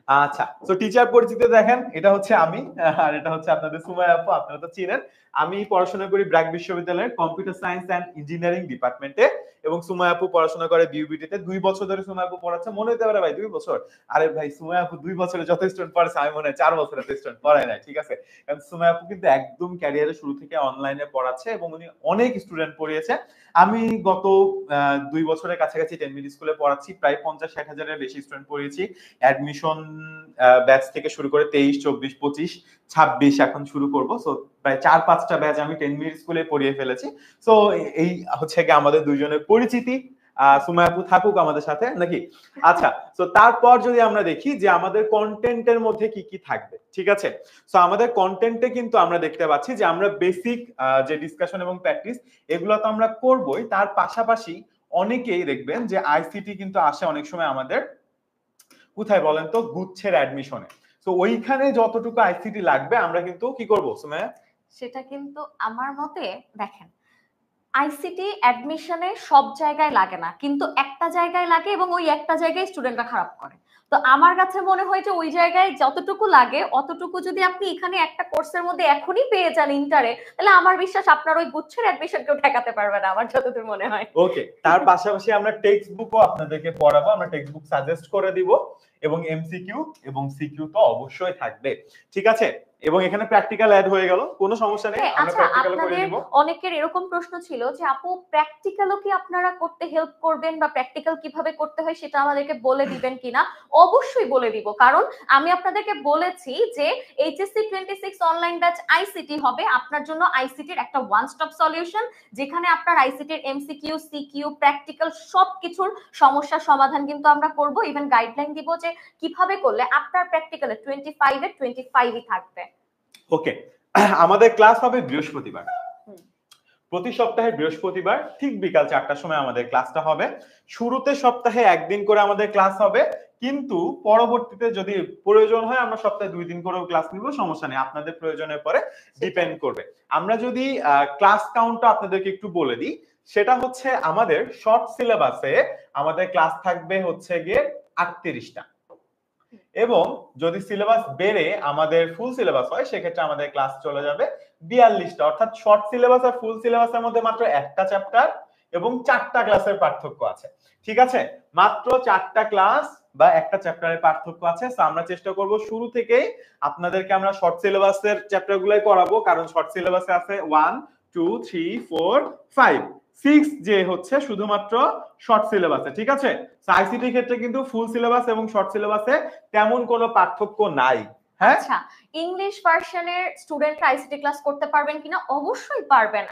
আচ্ছা, তো টিচার পরিচিতি দেখেন, এটা হচ্ছে আমি আর এটা হচ্ছে আপনাদের সুমাইয়া আপু, আপনারা তো চিনেন। আমি পড়াশোনা করি ব্র্যাক বিশ্ববিদ্যালয়ের কম্পিউটার সায়েন্স এন্ড ইঞ্জিনিয়ারিং ডিপার্টমেন্টে, এবং সুমাইয়া আপু পড়াশোনা করে বিউবিটিতে। 2 বছর ধরে সুমাইয়া আপু পড়াচ্ছে। মনে হতে পারে ভাই 2 বছর, আরে ভাই সুমাইয়া আপু 2 বছরে যত স্টুডেন্ট পড়াচ্ছে আমি মনে হয় 4 বছরে তো স্টুডেন্ট পড়ায় নাই। ঠিক আছে, কারণ সুমাইয়া আপু কিন্তু একদম ক্যারিয়ারের শুরু থেকে অনলাইনে পড়াচ্ছে এবং উনি অনেক স্টুডেন্ট পড়িয়েছে। আমি গত 2 বছরের কাছাকাছি 10 মিনিট স্কুলে পড়াচ্ছি, প্রায় 50-60 হাজারের বেশি স্টুডেন্ট পড়িয়েছি। অ্যাডমিশন ব্যাচ থেকে শুরু করে 23, 24, 25, 26 এখন শুরু করব। সো প্রায় 4-5টা ব্যাচ আমি 10 মিনিট স্কুলে পড়িয়ে ফেলেছি। সো এই হচ্ছে কি আমাদের দুইজনের পরিচিতি। সুমাইয়া আপু থাকুক আমাদের সাথে নাকি? আচ্ছা, তো তারপর যদি আমরা দেখি যে আমাদের কন্টেন্টের মধ্যে কি কি থাকবে। ঠিক আছে, সো আমাদের কন্টেন্টে কিন্তু আমরা দেখতে পাচ্ছি যে আমরা বেসিক যে ডিসকাশন এবং প্র্যাকটিস এগুলো তো আমরা করবই, তার পাশাপাশি অনেকেই দেখবেন যে আইসিটি কিন্তু আসে অনেক সময় আমাদের কোথায় বলেন তো, গুচ্ছের অ্যাডমিশনে। তো ওইখানে যতটুকু আইসিটি লাগবে আমরা কিন্তু কি করব সুমাইয়া? সেটা কিন্তু আমার মতে দেখেন, আইসিটি অ্যাডমিশনে সব জায়গায় লাগে না, কিন্তু একটা জায়গায় লাগে এবং ওই একটা জায়গায় স্টুডেন্টরা খারাপ করে। তো আমার কাছে মনে হয় যে ওই জায়গায় যতটুকু লাগে অতটুকু যদি আপনি এখানে একটা কোর্সের মধ্যে এখনই পেয়ে যান ইন্টারে, তাহলে আমার বিশ্বাস আপনার ওই গুচ্ছের অ্যাডমিশন কেউ ঠেকাতে পারবে না, আমার যতদূর মনে হয়। ওকে, তার পাশাপাশি আমরা টেক্সট বুকও আপনাদেরকে পড়াবো, আমরা টেক্সট বুক সাজেস্ট করে দিব, এবং এমসিকিউ এবং সিকিউ তো অবশ্যই থাকবে। ঠিক আছে, এবং এখানে প্র্যাকটিক্যাল অ্যাড হয়ে গেল, কোনো সমস্যা নেই, আমরা আচ্ছা, প্র্যাকটিক্যাল করে আপনাদের দিব। অনেকের এরকম প্রশ্ন ছিল যে আপু প্র্যাকটিক্যালও কি আপনারা করতে হেল্প করবেন বা প্র্যাকটিক্যাল কিভাবে করতে হয় সেটা আমাদেরকে বলে দিবেন কিনা? অবশ্যই বলে দিব, কারণ আমি আপনাদেরকে বলেছি যে এইচএসসি 26 অনলাইন ব্যাচ আইসিটি হবে আপনার জন্য আইসিটির একটা ওয়ান স্টপ সলিউশন, যেখানে আপনার আইসিটির এমসিকিউ সিকিউ প্র্যাকটিক্যাল সবকিছুর সমস্যার সমাধান কিন্তু আমরা করব, ইভেন গাইডলাইন দিব যে কিভাবে করলে আপনার প্র্যাকটিক্যালে 25 এর 25ই থাকবে। ওকে, আমাদের ক্লাস হবে বৃহস্পতিবার, প্রতি সপ্তাহে বৃহস্পতিবার ঠিক বিকাল 4টার সময় আমাদের ক্লাসটা হবে। শুরুতে সপ্তাহে একদিন করে আমাদের ক্লাস হবে, কিন্তু পরবর্তীতে যদি প্রয়োজন হয় আমরা সপ্তাহে 2 দিন করেও ক্লাস নিব, সমস্যা নেই, আপনাদের প্রয়োজনের পরে ডিপেন্ড করবে। আমরা যদি ক্লাস কাউন্টটা আপনাদেরকে একটু বলে দিই, সেটা হচ্ছে আমাদের শর্ট সিলেবাসে আমাদের ক্লাস থাকবে হচ্ছে গিয়ে 38টা, এবং যদি সিলেবাস বেড়ে আমাদের ফুল সিলেবাস হয় সেক্ষেত্রে আমাদের ক্লাস চলে যাবে 42টা। অর্থাৎ শর্ট সিলেবাস আর ফুল সিলেবাসের মধ্যে মাত্র একটা চ্যাপ্টার এবং 4টা ক্লাসের পার্থক্য আছে। ঠিক আছে, মাত্র 4টা ক্লাস বা একটা চ্যাপ্টারের পার্থক্য আছে। তো আমরা চেষ্টা করব শুরু থেকেই আপনাদেরকে আমরা শর্ট সিলেবাসের চ্যাপ্টার গুলাই করাবো, কারণ শর্ট সিলেবাসে আছে 1, 2, 3, 4, 5, 6 যে হচ্ছে শুধুমাত্র শর্ট সিলেবাসে। ঠিক আছে, আইসিটি ক্ষেত্রে কিন্তু ফুল সিলেবাস এবং শর্ট সিলেবাসে তেমন কোনো পার্থক্য নাই। হ্যাঁ, আচ্ছা, ইংলিশ ভার্সনের স্টুডেন্টরা আইসিটি ক্লাস করতে পারবেন কিনা? অবশ্যই পারবেন।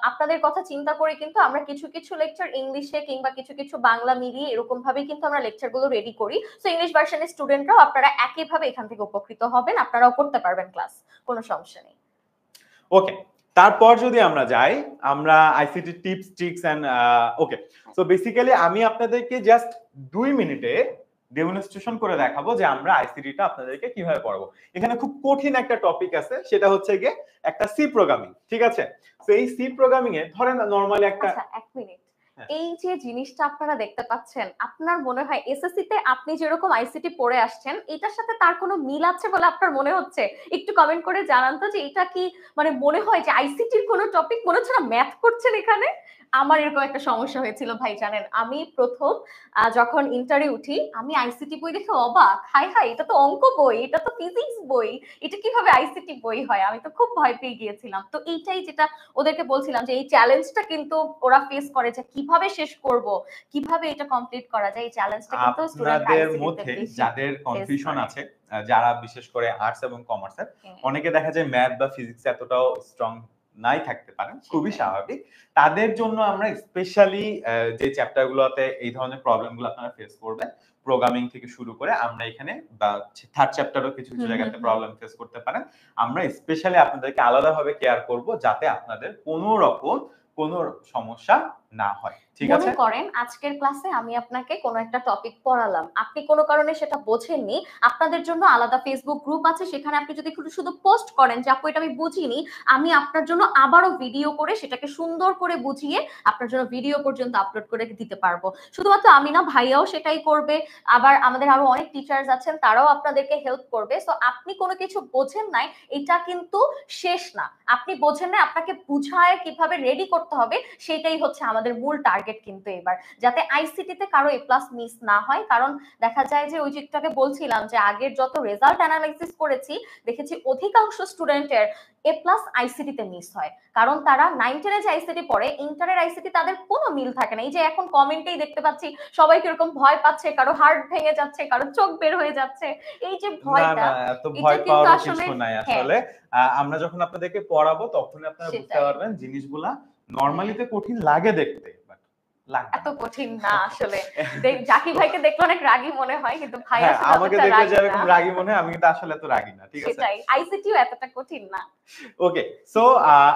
আপনাদের কথা চিন্তা করে কিন্তু আমরা কিছু কিছু লেকচার ইংলিশে কিংবা কিছু কিছু বাংলা মিলিয়ে এরকম ভাবে কিন্তু আমরা লেকচার গুলো রেডি করি। সো ইংলিশ ভার্সনের স্টুডেন্টরাও আপনারা একইভাবে এখান থেকে উপকৃত হবেন, আপনারাও করতে পারবেন ক্লাস, কোনো সমস্যা নেই। ওকে, তারপর যদি আমরা যাই, আমরা ICT tips tricks and okay, so basically আমি আপনাদেরকে জাস্ট 2 মিনিটে ডেমনস্ট্রেশন করে দেখাবো যে আমরা আইসিটিটা আপনাদেরকে কিভাবে পড়াবো। এখানে খুব কঠিন একটা টপিক আছে, সেটা হচ্ছে গিয়ে একটা সি প্রোগ্রামিং, ঠিক আছে? তো এই সি প্রোগ্রামিং এ ধরেন নরমালি একটা, আচ্ছা 1 মিনিট, এই যে জিনিসটা আপনারা দেখতে পাচ্ছেন, আপনার মনে হয় এসএসসি তে আপনি যেরকম আইসিটি পড়ে আসছেন এটার সাথে তার কোনো মিল আছে বলে আপনার মনে হচ্ছে? একটু কমেন্ট করে জানান তো যে এটা কি মানে মনে হয় যে আইসিটির কোনো টপিক মনে হচ্ছে না ম্যাথ করছেন এখানে। আমার এরকম একটা সমস্যা হয়েছিল ভাই, জানেন আমি প্রথম যখন ইন্টারে উঠি আমি আইসিটি বই দেখে অবাক, হাই হাই এটা তো অঙ্ক বই, এটা তো ফিজিক্স বই, এটা কিভাবে আইসিটি বই হয়, আমি তো খুব ভয় পেয়ে গিয়েছিলাম। তো এইটাই যেটা ওদেরকে বলছিলাম যে এই চ্যালেঞ্জটা কিন্তু ওরা ফেস করে যে কিভাবে শেষ করব, কিভাবে এটা কমপ্লিট করা যায়, এই চ্যালেঞ্জটা কিন্তু স্টুডেন্ট আপনাদের আইসিটি তে মধ্যে বেশি যাদের ফেস কনফিউশন করে। আছে, যারা বিশেষ করে আর্টস এবং কমার্সের, হ্যাঁ, অনেকে দেখা যায় ম্যাথ বা ফিজিক্স এতটাও স্ট্রং নাই থাকতে পারেন, খুবই সেটাই। স্বাভাবিক। তাদের জন্য আমরা স্পেশালি যে চ্যাপ্টারগুলোতে এই ধরনের প্রবলেমগুলো আপনারা ফেস করবেন, প্রোগ্রামিং থেকে শুরু করে আমরা এখানে বা থার্ড চ্যাপ্টারও কিছু কিছু হুম, হুম, জায়গাতে হুম। প্রবলেম ফেস করতে পারেন, আমরা স্পেশালি আপনাদেরকে আলাদাভাবে কেয়ার করব যাতে আপনাদের কোনো রকম কোনো সমস্যা না হয়, ঠিক মনে আছে? করেন আজকের ক্লাসে আমি আপনাকে কোনো একটা টপিক পড়ালাম, আপনি কোনো কারণে সেটা বোঝেননি, আপনাদের জন্য আলাদা ফেসবুক গ্রুপ আছে, সেখানে আপনি যদি শুধু পোস্ট করেন যে আপু এটা আমি বুঝিনি, আমি আপনার জন্য আবারও ভিডিও করে সেটাকে সুন্দর করে বুঝিয়ে আপনার জন্য ভিডিও পর্যন্ত আপলোড করে দিতে পারবো। শুধুমাত্র আমি না, ভাইয়াও সেটাই করবে, আবার আমাদের আরো অনেক টিচার্স আছেন তারাও আপনাদেরকে হেল্প করবে। সো আপনি কোনো কিছু বোঝেন নাই এটা কিন্তু শেষ না, আপনি বোঝেন না, আপনাকে বুঝায় কিভাবে রেডি করতে হবে সেটাই হচ্ছে আমাদের মূল টার্গেট কিন্তু এবার, যাতে আইসিটি তে কারো এ প্লাস মিস না হয়। কারণ দেখা যায় যে ওই যেটাকে বলছিলাম যে আগের যত রেজাল্ট অ্যানালাইসিস করেছি দেখেছি অধিকাংশ স্টুডেন্টের এ প্লাস আইসিটি তে মিস হয়, কারণ তারা 9-10 যে আইসিটি পড়ে ইন্টারের আইসিটি তাদের কোনো মিল থাকে না। এই যে এখন কমেন্টেই দেখতে পাচ্ছি সবাই কিরকম ভয় পাচ্ছে, কারো হার্ট ভেঙে যাচ্ছে, কারো চোখ বের হয়ে যাচ্ছে, এই যে না, ভয়টা, না, এত এটা ভয় কিন্তু পাওয়ারও আসলে কিছু নাই হ্যাঁ আসলে। আমরা যখন আপনাদেরকে পড়াবো তখনই আপনারা বুঝতে সেটাই। পারবেন জিনিসগুলা হ্যাঁ, নরমালিতে কঠিন লাগে দেখতে, বাট লাগবে এত না। কঠিন না আসলে। জাকি ভাইকে দেখলে অনেক রাগী মনে হয়, কিন্তু ভাই হ্যাঁ, আসলে আমাকে অতটা দেখলে রাগী না। যেরকম রাগী মনে হয়, আমি কিন্তু আসলে এত রাগী না, ঠিক আছে? সেটাই, আইসিটিও এতটা কঠিন না। ওকে, সো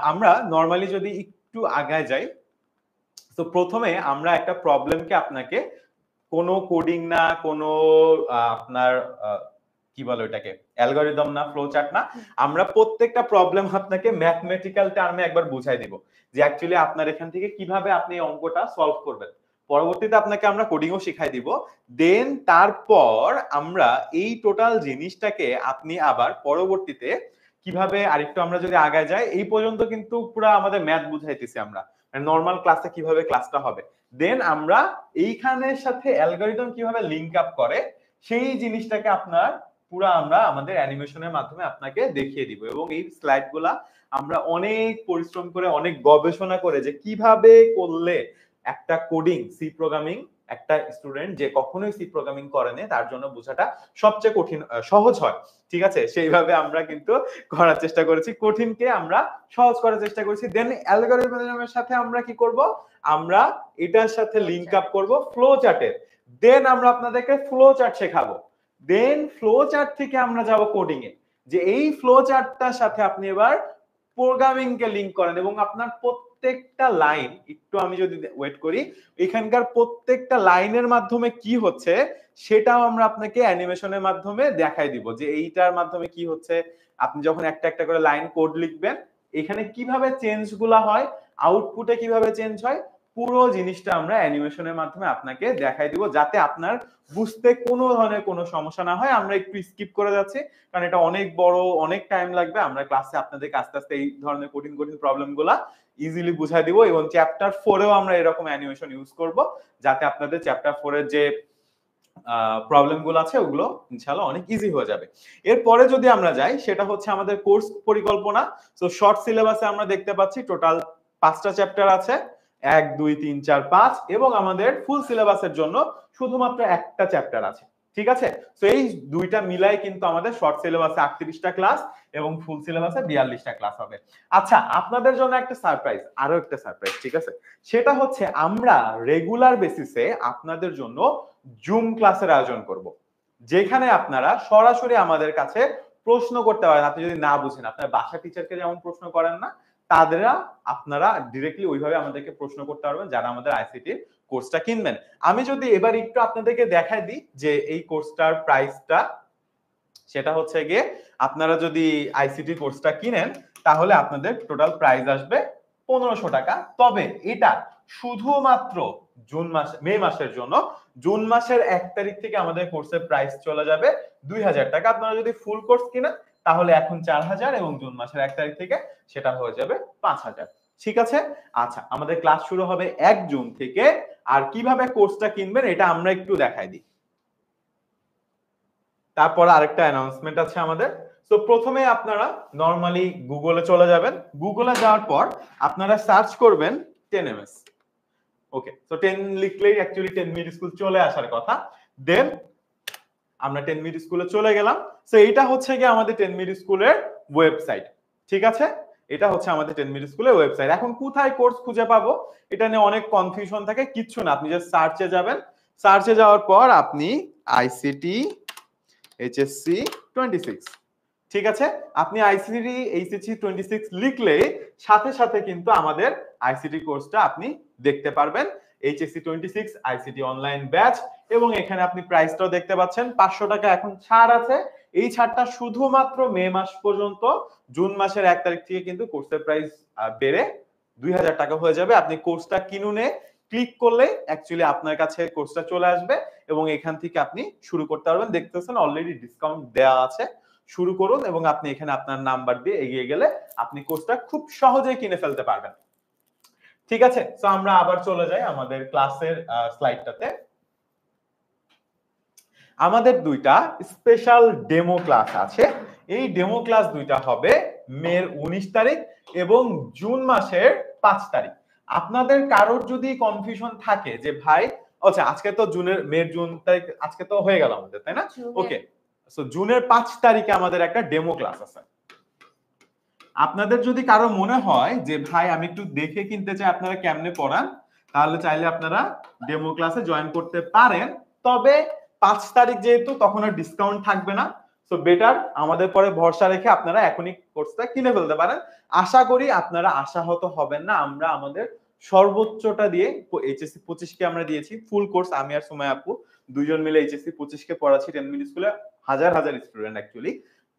আমরা নরমালি যদি একটু আগায় যাই, তো প্রথমে আমরা একটা প্রবলেমকে আপনাকে কোনো কোডিং না, কোনো আপনার কি বলে ওটাকে, অ্যালগরিদম না, ফ্লো চার্ট না, আমরা প্রত্যেকটা প্রবলেম আপনাকে ম্যাথমেটিক্যাল টার্মে একবার বুঝাই দিব যে অ্যাকচুয়ালি আপনার এখান থেকে কিভাবে আপনি এই অঙ্কটা সলভ করবেন। পরবর্তীতে আপনাকে আমরা কোডিংও শিখাই দিব। দেন তারপর আমরা এই টোটাল জিনিসটাকে আপনি আবার পরবর্তীতে কিভাবে আরেকটু আমরা যদি আগায় যাই, এই পর্যন্ত কিন্তু পুরো আমাদের ম্যাথ বুঝাইতেছি আমরা, নর্মাল ক্লাসে কিভাবে ক্লাসটা হবে। দেন আমরা এইখানের সাথে অ্যালগরিদম কিভাবে লিংক আপ করে সেই জিনিসটাকে আপনার পুরো আমরা আমাদের অ্যানিমেশনের মাধ্যমে আপনাকে দেখিয়ে দিব, এবং এই স্লাইডগুলা আমরা অনেক পরিশ্রম করে, অনেক গবেষণা করে যে কিভাবে করলে একটা কোডিং সি প্রোগ্রামিং, একটা স্টুডেন্ট যে কখনোই সি প্রোগ্রামিং করেনি তার জন্য বোঝাটা সবচেয়ে কঠিন সহজ হয়, ঠিক আছে? সেইভাবে আমরা কিন্তু করার চেষ্টা করেছি, কঠিনকে আমরা সহজ করার চেষ্টা করেছি। দেন অ্যালগরিদমের সাথে আমরা কি করব, আমরা এটার সাথে লিংক আপ করব ফ্লো চার্টের। দেন আমরা আপনাদেরকে ফ্লো চার্ট শেখাবো। দেন ফ্লো চার্ট থেকে আমরা যাব কোডিং এ, যে এই ফ্লো চার্টটার সাথে আপনি এবার প্রোগ্রামিং কে লিংক করেন, এবং আপনার প্রত্যেকটা লাইন, একটু আমি যদি ওয়েট করি, এখানকার প্রত্যেকটা লাইনের মাধ্যমে কি হচ্ছে সেটাও আমরা আপনাকে অ্যানিমেশনের মাধ্যমে দেখাই দিব, যে এইটার মাধ্যমে কি হচ্ছে। আপনি যখন একটা একটা করে লাইন কোড লিখবেন, এখানে কিভাবে চেঞ্জ গুলা হয়, আউটপুটে কিভাবে চেঞ্জ হয়, পুরো জিনিসটা আমরা অ্যানিমেশনের মাধ্যমে আপনাকে দেখাই দিব, যাতে আপনার বুঝতে কোনো ধরনের কোনো সমস্যা না হয়। আমরা একটু স্কিপ করে যাচ্ছি কারণ এটা অনেক বড়, অনেক টাইম লাগবে। আমরা ক্লাসে আপনাদেরকে আস্তে আস্তে এই ধরনের কঠিন কঠিন প্রবলেম গুলা ইজিলি বুঝাই দিব, এবং চ্যাপ্টার 4 এও আমরা এরকম অ্যানিমেশন ইউজ করব, যাতে আপনাদের চ্যাপ্টার 4 এর যে প্রবলেম গুলো আছে ওগুলো ইনশাআল্লাহ অনেক ইজি হয়ে যাবে। এরপরে যদি আমরা যাই, সেটা হচ্ছে আমাদের কোর্স পরিকল্পনা। সো শর্ট সিলেবাসে আমরা দেখতে পাচ্ছি টোটাল 5টা চ্যাপ্টার আছে, 1 2 3 4 5, এবং আমাদের ফুল সিলেবাসের জন্য শুধুমাত্র একটা চ্যাপ্টার আছে, ঠিক আছে? সো এই দুইটা মিলাই কিন্তু আমাদের শর্ট সিলেবাসে 38টা ক্লাস এবং ফুল সিলেবাসে 42টা ক্লাস হবে। আচ্ছা, আপনাদের জন্য একটা সারপ্রাইজ, আরো একটা সারপ্রাইজ, ঠিক আছে? সেটা হচ্ছে আমরা রেগুলার বেসিসে আপনাদের জন্য জুম ক্লাসের আয়োজন করব, যেখানে আপনারা সরাসরি আমাদের কাছে প্রশ্ন করতে পারেন। আপনি যদি না বুঝেন, আপনার বাসা টিচারকে যেমন প্রশ্ন করেন না, তাদেরা আপনারা ডিরেক্টলি ওইভাবে আমাদেরকে প্রশ্ন করতে পারবেন যারা আমাদের আইসিটি কোর্সটা কিনবেন। আমি যদি এবার একটু আপনাদেরকে দেখাই দিই যে এই কোর্সটার প্রাইসটা, সেটা হচ্ছে গিয়ে আপনারা যদি আইসিটি কোর্সটা কিনেন তাহলে আপনাদের টোটাল প্রাইস আসবে 1500 টাকা। তবে এটা শুধুমাত্র মে মাসের জন্য। জুন মাসের 1 তারিখ থেকে আমাদের কোর্সের প্রাইস চলে যাবে 2000 টাকা। আপনারা যদি ফুল কোর্স কিনেন তাহলে এখন 4000 এবং জুন মাসের 1 তারিখ থেকে সেটা হয়ে যাবে 5000। ঠিক আছে? আচ্ছা, আমাদের ক্লাস শুরু হবে 1 জুন থেকে। আর কিভাবে কোর্সটা কিনবেন এটা আমরা একটু দেখাই দিই। তারপর আরেকটা অ্যানাউন্সমেন্ট আছে আমাদের। তো প্রথমে আপনারা নরমালি গুগলে চলে যাবেন। গুগলে যাওয়ার পর আপনারা সার্চ করবেন 10ms। ওকে, তো 10 লিখলেই অ্যাকচুয়ালি 10 মিনিট স্কুল চলে আসার কথা। দেন আমরা 10 মিনিট স্কুলে চলে গেলাম। সো এইটা হচ্ছে গিয়ে আমাদের 10 মিনিট স্কুলের ওয়েবসাইট। ঠিক আছে? এটা হচ্ছে আমাদের 10 মিনিট স্কুলের ওয়েবসাইট। এখন কোথায় কোর্স খুঁজে পাবো এটা নিয়ে অনেক কনফিউশন থাকে, কিচ্ছু না। আপনি জাস্ট সার্চে যাবেন। সার্চে যাওয়ার পর আপনি আইসিটি এইচএসসি 26, ঠিক আছে? আপনি আইসিটি এইচএসসি 26 লিখলে সাথে সাথে কিন্তু আমাদের আইসিটি কোর্সটা আপনি দেখতে পারবেন। এইচএসসি 26 আইসিটি অনলাইন ব্যাচ, এবং এখানে আপনি প্রাইসটাও দেখতে পাচ্ছেন। 500 টাকা এখন ছাড় আছে। এই ছাড়টা শুধুমাত্র মে মাস পর্যন্ত। জুন মাসের 1 তারিখ থেকে কিন্তু কোর্সের প্রাইস বেড়ে 2000 টাকা হয়ে যাবে। আপনি কোর্সটা কিনুনে ক্লিক করলে অ্যাকচুয়ালি আপনার কাছে কোর্সটা চলে আসবে এবং এখান থেকে আপনি শুরু করতে পারবেন। দেখতেছেন অলরেডি ডিসকাউন্ট দেওয়া আছে। শুরু করুন এবং আপনি এখানে আপনার নাম্বার দিয়ে এগিয়ে গেলে আপনি কোর্সটা খুব সহজেই কিনে ফেলতে পারবেন। ঠিক আছে? তো আমরা আবার চলে যাই আমাদের ক্লাসের স্লাইডটাতে। আমাদের দুইটা স্পেশাল ডেমো ক্লাস আছে। এই ডেমো ক্লাস দুইটা হবে মের 19 তারিখ এবং জুন মাসের 5 তারিখ। আপনাদের কারোর যদি কনফিউশন থাকে যে ভাই, আচ্ছা আজকে তো জুন তারিখ আজকে তো হয়ে গেল আমাদের, তাই না? ওকে, সো জুনের 5 তারিখে আমাদের একটা ডেমো ক্লাস আছে। আপনাদের যদি কারো মনে হয় যে ভাই আমি একটু দেখে কিনতে চাই আপনারা কেমনে পড়ান, তাহলে চাইলে আপনারা ডেমো ক্লাসে জয়েন করতে পারেন। তবে 5 তারিখ যেহেতু তখন আর ডিসকাউন্ট থাকবে না, সো বেটার আমাদের পরে ভরসা রেখে আপনারা এখনই কোর্সটা কিনে ফেলতে পারেন। আশা করি আপনারা আশাহত হবেন না। আমরা আমাদের সর্বোচ্চটা দিয়ে এইচএসসি 25 কে আমরা দিয়েছি ফুল কোর্স। আমি আর সুমাইয়া আপু দুইজন মিলে এইচএসসি 25 কে পড়াচ্ছি 10 মিনিট স্কুলে, হাজার হাজার স্টুডেন্ট অ্যাকচুয়ালি।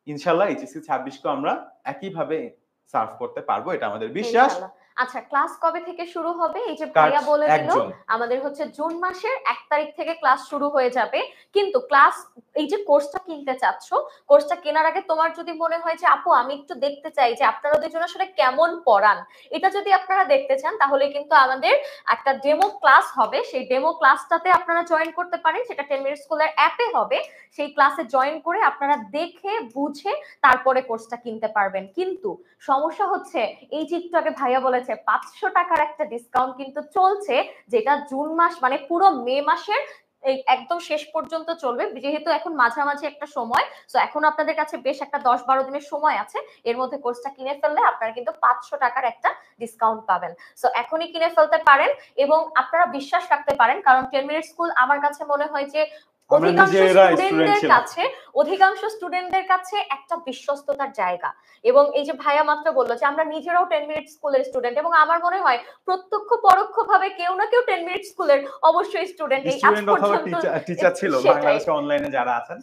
ইনশাআল্লাহ এইচএসসি 26 কে আমরা একইভাবে সার্ভ করতে পারবো, এটা আমাদের বিশ্বাস। আচ্ছা, ক্লাস কবে থেকে শুরু হবে? এই যে ভাইয়া বলে দিল আমাদের হচ্ছে জুন মাসের 1 তারিখ থেকে ক্লাস শুরু হয়ে যাবে। কিন্তু ক্লাস এই যে কোর্সটা কিনতে চাচ্ছ, কোর্সটা কেনার আগে তোমার যদি মনে হয় যে আপু আমি একটু দেখতে চাই যে আপনারা দুজন আসলে কেমন পড়ান, এটা যদি আপনারা দেখতে চান তাহলে কিন্তু আমাদের একটা ডেমো ক্লাস হবে। সেই ডেমো ক্লাসটাতে আপনারা জয়েন করতে পারেন, সেটা 10 মিনিট স্কুলের অ্যাপে হবে। সেই ক্লাসে জয়েন করে আপনারা দেখে বুঝে তারপরে কোর্সটা কিনতে পারবেন। কিন্তু সমস্যা হচ্ছে এই যে একটু আগে ভাইয়া বলেছে 500 টাকার একটা ডিসকাউন্ট কিন্তু চলছে, যেটা জুন মাস মানে পুরো মে মাসের একদম শেষ পর্যন্ত চলবে। যেহেতু এখন মাঝামাঝি একটা সময়, তো এখন আপনাদের কাছে বেশ একটা 10-12 দিনের সময় আছে। এর মধ্যে কোর্সটা কিনে ফেললে আপনারা কিন্তু 500 টাকার একটা ডিসকাউন্ট পাবেন। সো এখনই কিনে ফেলতে পারেন এবং আপনারা বিশ্বাস রাখতে পারেন, কারণ 10 মিনিট স্কুল আমার কাছে মনে হয় যে অধিকাংশ স্টুডেন্টদের কাছে একটা বিশ্বস্ততার জায়গা। এবং এই যে ভাইয়া মাত্র বললো যে আমরা নিজেরাও 10 মিনিট স্কুলের স্টুডেন্ট, এবং আমার মনে হয় প্রত্যক্ষ পরোক্ষ ভাবে কেউ না কেউ 10 মিনিট স্কুলের অবশ্যই স্টুডেন্ট, এই আজ পর্যন্ত টিচার ছিল বাংলাদেশে অনলাইনে যারা আছেন।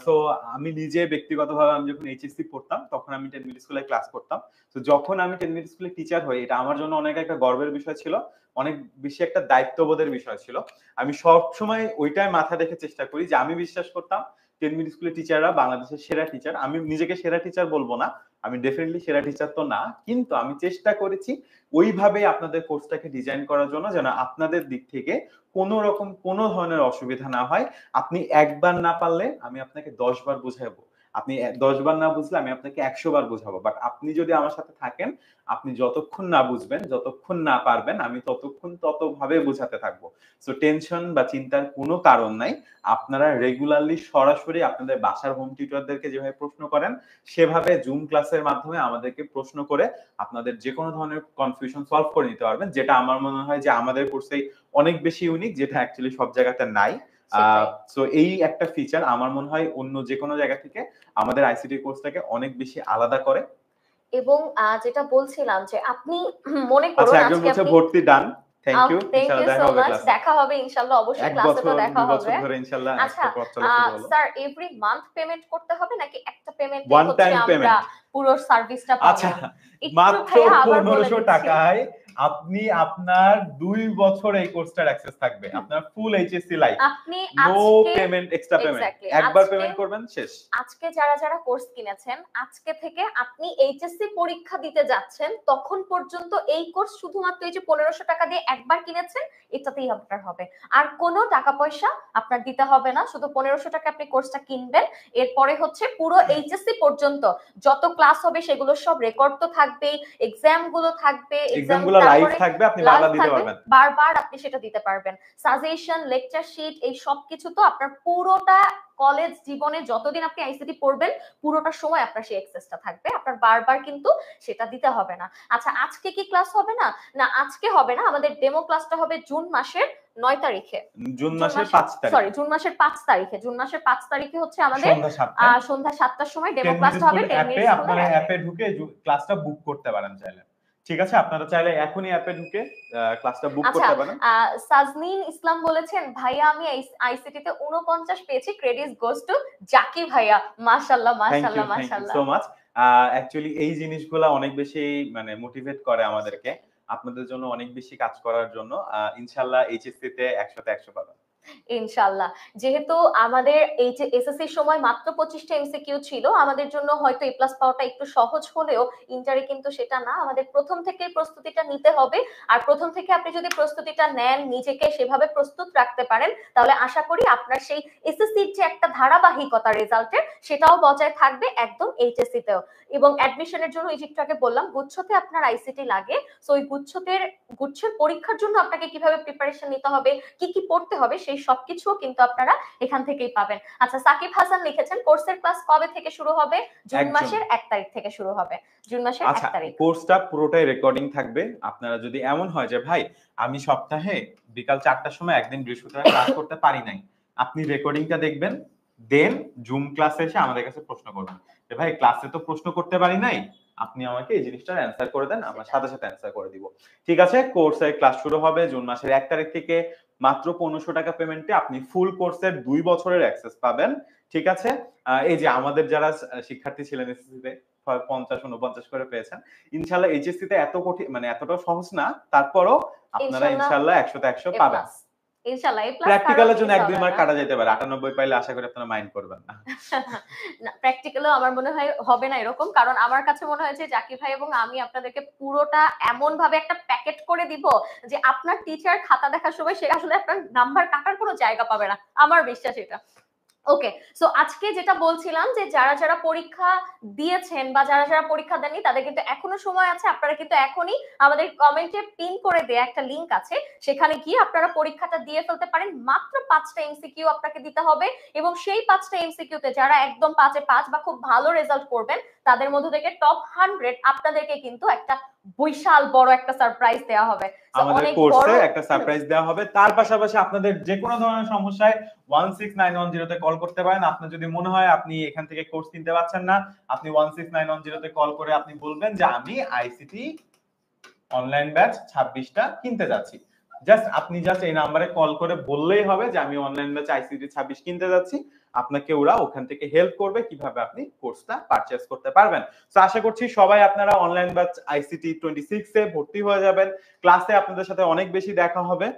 সো আমি নিজে ব্যক্তিগতভাবে আমি যখন এইচএসসি পড়তাম তখন আমি 10 মিনিট স্কুলে ক্লাস করতাম। তো যখন আমি 10 মিনিট স্কুলে টিচার হই, এটা আমার জন্য অনেক একটা গর্বের বিষয় ছিল, অনেক বেশি একটা দায়িত্ববোধের বিষয় ছিল। আমি সব সময় ওইটাই মাথা রেখে চেষ্টা করি যে আমি বিশ্বাস করতাম 10 মিনিট স্কুলের টিচাররা বাংলাদেশের সেরা টিচার। আমি নিজেকে সেরা টিচার বলবো না, আমি ডেফিনেটলি সেরা টিচার তো না, কিন্তু আমি চেষ্টা করেছি ওইভাবে আপনাদের কোর্সটাকে ডিজাইন করার জন্য যেন আপনাদের দিক থেকে কোনো রকম কোনো ধরনের অসুবিধা না হয়। আপনি একবার না পারলে আমি আপনাকে 10 বার বুঝাবো, আপনি 10 বার না বুঝলে আমি আপনাকে 100 বার বুঝাবো। বাট আপনি যদি আমার সাথে থাকেন, আপনি যতক্ষণ না বুঝবেন, যতক্ষণ না পারবেন, আমি ততক্ষণ ততভাবে বোঝাতে থাকবো। সো টেনশন বা চিন্তার কোনো কারণ নাই। আপনারা রেগুলারলি সরাসরি আপনাদের বাসার হোম টিউটরদেরকে যেভাবে প্রশ্ন করেন, সেভাবে জুম ক্লাসের মাধ্যমে আমাদেরকে প্রশ্ন করে আপনাদের যে কোনো ধরনের কনফিউশন সলভ করে নিতে পারবেন, যেটা আমার মনে হয় যে আমাদের কোর্সেই অনেক বেশি ইউনিক, যেটা অ্যাকচুয়ালি সব জায়গাতে নাই। সো এই একটা ফিচার আমার মনে হয় অন্য যে কোনো জায়গা থেকে আমাদের আইসিটি কোর্সটাকে অনেক বেশি আলাদা করে। এবং যেটা বলছিলাম যে আপনি মনে আচ্ছা, করুন একজন আজকে বলছে আপনি ভর্তি ডান। Thank you. থ্যাংক ইনশাআল্লাহ ইউ দেখা সো হবে মাচ, ক্লাসে। দেখা হবে ইনশাল্লাহ, অবশ্যই এক ক্লাসে তো বছর দেখা 2 বছর হবে। ধরে ইনশাআল্লাহ আচ্ছা, একটা পথ চলা শুরু হলো। স্যার এভরি মান্থ পেমেন্ট করতে হবে নাকি একটা পেমেন্টে ওয়ান হচ্ছে টাইম আমরা পেমেন্ট। পুরো সার্ভিসটা আচ্ছা, পাবো? একটু মাত্র ভাইয়া আবার বলে 1500 দিচ্ছি। টাকায় আপনি আপনার 2 বছর এই কোর্সটার অ্যাক্সেস থাকবে। আপনার ফুল এইচএসসি লাইফ। আপনি নো আজকে পেমেন্ট, এক্সট্রা পেমেন্ট। এক্স্যাক্টলি একবার আজকে পেমেন্ট করবেন শেষ। আজকে যারা যারা কোর্স কিনেছেন, আজকে থেকে আপনি এইচএসসি পরীক্ষা দিতে যাচ্ছেন, তখন পর্যন্ত এই কোর্স শুধুমাত্র এই যে 1500 টাকা দিয়ে একবার কিনেছেন, এটাতেই আপনার হবে। আর কোনো টাকা পয়সা আপনার দিতে হবে না, শুধু 1500 টাকা আপনি কোর্সটা কিনবেন। এরপরে হচ্ছে পুরো এইচএসসি পর্যন্ত যত ক্লাস হবে সেগুলো সব রেকর্ড তো থাকবেই, এক্সাম গুলো থাকবে, এক্সাম এক্সাম গুলো লাইভ তারপরে থাকবে, আপনি লাইভ বারবার দিতে থাকবে, পারবেন। বারবার আপনি সেটা দিতে পারবেন। সাজেশন, লেকচার শিট, এই সব কিছু তো আপনার পুরোটা কলেজ জীবনে যতদিন আপনি আইসিটি পড়বেন পুরোটা সময় আপনার সেই অ্যাক্সেসটা থাকবে, আপনার বারবার কিন্তু সেটা দিতে হবে না। আচ্ছা, আজকে কি ক্লাস হবে না? না, আজকে হবে না, আমাদের ডেমো ক্লাসটা হবে জুন মাসের 9 তারিখে। জুন মাসের 5 তারিখ। সরি, জুন মাসের 5 তারিখে। জুন মাসের 5 তারিখে হচ্ছে আমাদের সন্ধ্যা 7টায় সন্ধ্যা 7টার সময় ডেমো 10 মিনিট ক্লাসটা হবে স্কুল 10 অ্যাপে। মিনিট স্কুলের আপনারা অ্যাপে। অ্যাপে ঢুকে ক্লাসটা বুক করতে পারেন চাইলে। ঠিক আছে, আপনারা চাইলে এখনই অ্যাপে ঢুকে ক্লাসটা বুক আচ্ছা, করতে পারেন। সাজনীন ইসলাম বলেছেন, ভাইয়া আমি আইসিটি তে 49 পেয়েছি, ক্রেডিট গোস টু জাকি ভাইয়া। মাশাআল্লাহ থ্যাংক ইউ, মাশাআল্লাহ থ্যাংক ইউ মাশাআল্লাহ। So much. অ্যাকচুয়ালি এই জিনিসগুলা অনেক বেশি মানে মোটিভেট করে আমাদেরকে আপনাদের জন্য অনেক বেশি কাজ করার জন্য। ইনশাআল্লাহ এইচএসসি তে 100 তে 100 পাবেন। ইনশাআল্লাহ। যেহেতু আমাদের এই যে এসএসসি র সময় মাত্র 25টা এমসিকিউ ছিল, আমাদের জন্য হয়তো এ প্লাস পাওয়াটা একটু সহজ হলেও ইন্টারে কিন্তু সেটা না। আমাদের প্রথম থেকেই প্রস্তুতিটা নিতে হবে। আর প্রথম থেকে আপনি যদি প্রস্তুতিটা নেন, নিজেকে সেভাবে প্রস্তুত রাখতে পারেন, তাহলে আশা করি আপনার সেই এসএসসির যে একটা ধারাবাহিকতা রেজাল্টের, সেটাও বজায় থাকবে একদম এইচএসসি তেও। এবং অ্যাডমিশনের জন্য এই যে একটু আগে বললাম, গুচ্ছতে আপনার আইসিটি লাগে। সো ওই গুচ্ছের পরীক্ষার জন্য আপনাকে কিভাবে প্রিপারেশন নিতে হবে, কি কি পড়তে হবে, সেই সবকিছুও কিন্তু আপনারা এখান থেকেই পাবেন। আচ্ছা, সাকিব হাসান লিখেছেন কোর্সের ক্লাস কবে থেকে শুরু হবে? জুন মাসের 1 তারিখ থেকে শুরু হবে। জুন মাসের 1 আচ্ছা, তারিখ। কোর্সটা পুরোটাই রেকর্ডিং থাকবে। আপনারা যদি এমন হয় যে ভাই আমি সপ্তাহে বিকাল 4টার সময় একদিন বৃহস্পতিবার ক্লাস করতে পারি নাই, আপনি রেকর্ডিংটা দেখবেন, দেন জুম ক্লাসে এসে আমাদের কাছে প্রশ্ন করবেন যে ভাই ক্লাসে তো প্রশ্ন করতে পারি নাই, আপনি আমাকে এই জিনিসটার অ্যান্সার করে দেন, আমরা সাথে সাথে অ্যান্সার করে দিব। ঠিক আছে, কোর্সের ক্লাস শুরু হবে জুন মাসের 1 তারিখ থেকে। মাত্র 1500 টাকা পেমেন্টে আপনি ফুল কোর্সের 2 বছরের অ্যাক্সেস পাবেন। ঠিক আছে, এই যে আমাদের যারা শিক্ষার্থী ছিলেন এসএসসি তে 50 49 করে পেয়েছেন, ইনশাআল্লাহ এইচএসসি তে এত কঠিন মানে এতটা সহজ না, তারপরও আপনারা ইনশাআল্লাহ 100 তে 100 পাবেন। ইনশাআল্লাহ এ প্লাস প্র্যাকটিক্যালের জন্য 1 2 মার্ক কাটা যেতে পারে, 98 পাইলে আশা করি আপনারা মাইন্ড করবেন না। না, প্র্যাকটিক্যালও আমার মনে হয় হবে না এরকম, কারণ আমার কাছে মনে হয়েছে জাকির ভাই এবং আমি আপনাদেরকে পুরোটা এমন ভাবে একটা প্যাকেট করে দিব যে আপনার টিচার খাতা দেখার সময় সে আসলে আপনার নাম্বার কাটার কোনো জায়গা পাবে না, আমার বিশ্বাস এটা। ওকে, সো আজকে যেটা বলছিলাম যে যারা যারা পরীক্ষা দিয়েছেন বা যারা যারা পরীক্ষা দেননি তাদের কিন্তু এখনো সময় আছে। আপনারা কিন্তু এখনই আমাদের কমেন্টে পিন করে দেয়া একটা লিংক আছে, সেখানে গিয়ে আপনারা পরীক্ষাটা দিয়ে ফেলতে পারেন। মাত্র 5টা এমসিকিউ আপনাকে দিতে হবে এবং সেই 5টা এমসিকিউতে যারা একদম 5-এ 5 বা খুব ভালো রেজাল্ট করবেন তাদের মধ্যে থেকে টপ 100 আপনাদেরকে কিন্তু একটা বিশাল বড় একটা সারপ্রাইজ দেওয়া হবে। আমাদের কোর্সে একটা সারপ্রাইজ দেওয়া হবে। তার পাশাপাশি আপনাদের যে কোনো ধরনের সমস্যায় 16910 তে কল করতে পারেন। আপনার যদি মনে হয় আপনি এখান থেকে কোর্স কিনতে পারছেন না, আপনি 16910 তে কল করে আপনি বলবেন যে আমি আইসিটি অনলাইন ব্যাচ 26টা কিনতে যাচ্ছি। আপনি এই নাম্বারে কল করে বললেই হবে যে আমি অনলাইন ব্যাচ আইসিটি 26 কিনতে যাচ্ছি। আপনাকে ওরা ওখান থেকে হেল্প করবে কিভাবে আপনি কোর্সটা পারচেজ করতে পারবেন। তো আশা করছি সবাই আপনারা অনলাইন ব্যাচ আইসিটি 26 এ ভর্তি হয়ে যাবেন। ক্লাসে আপনাদের সাথে অনেক বেশি দেখা হবে।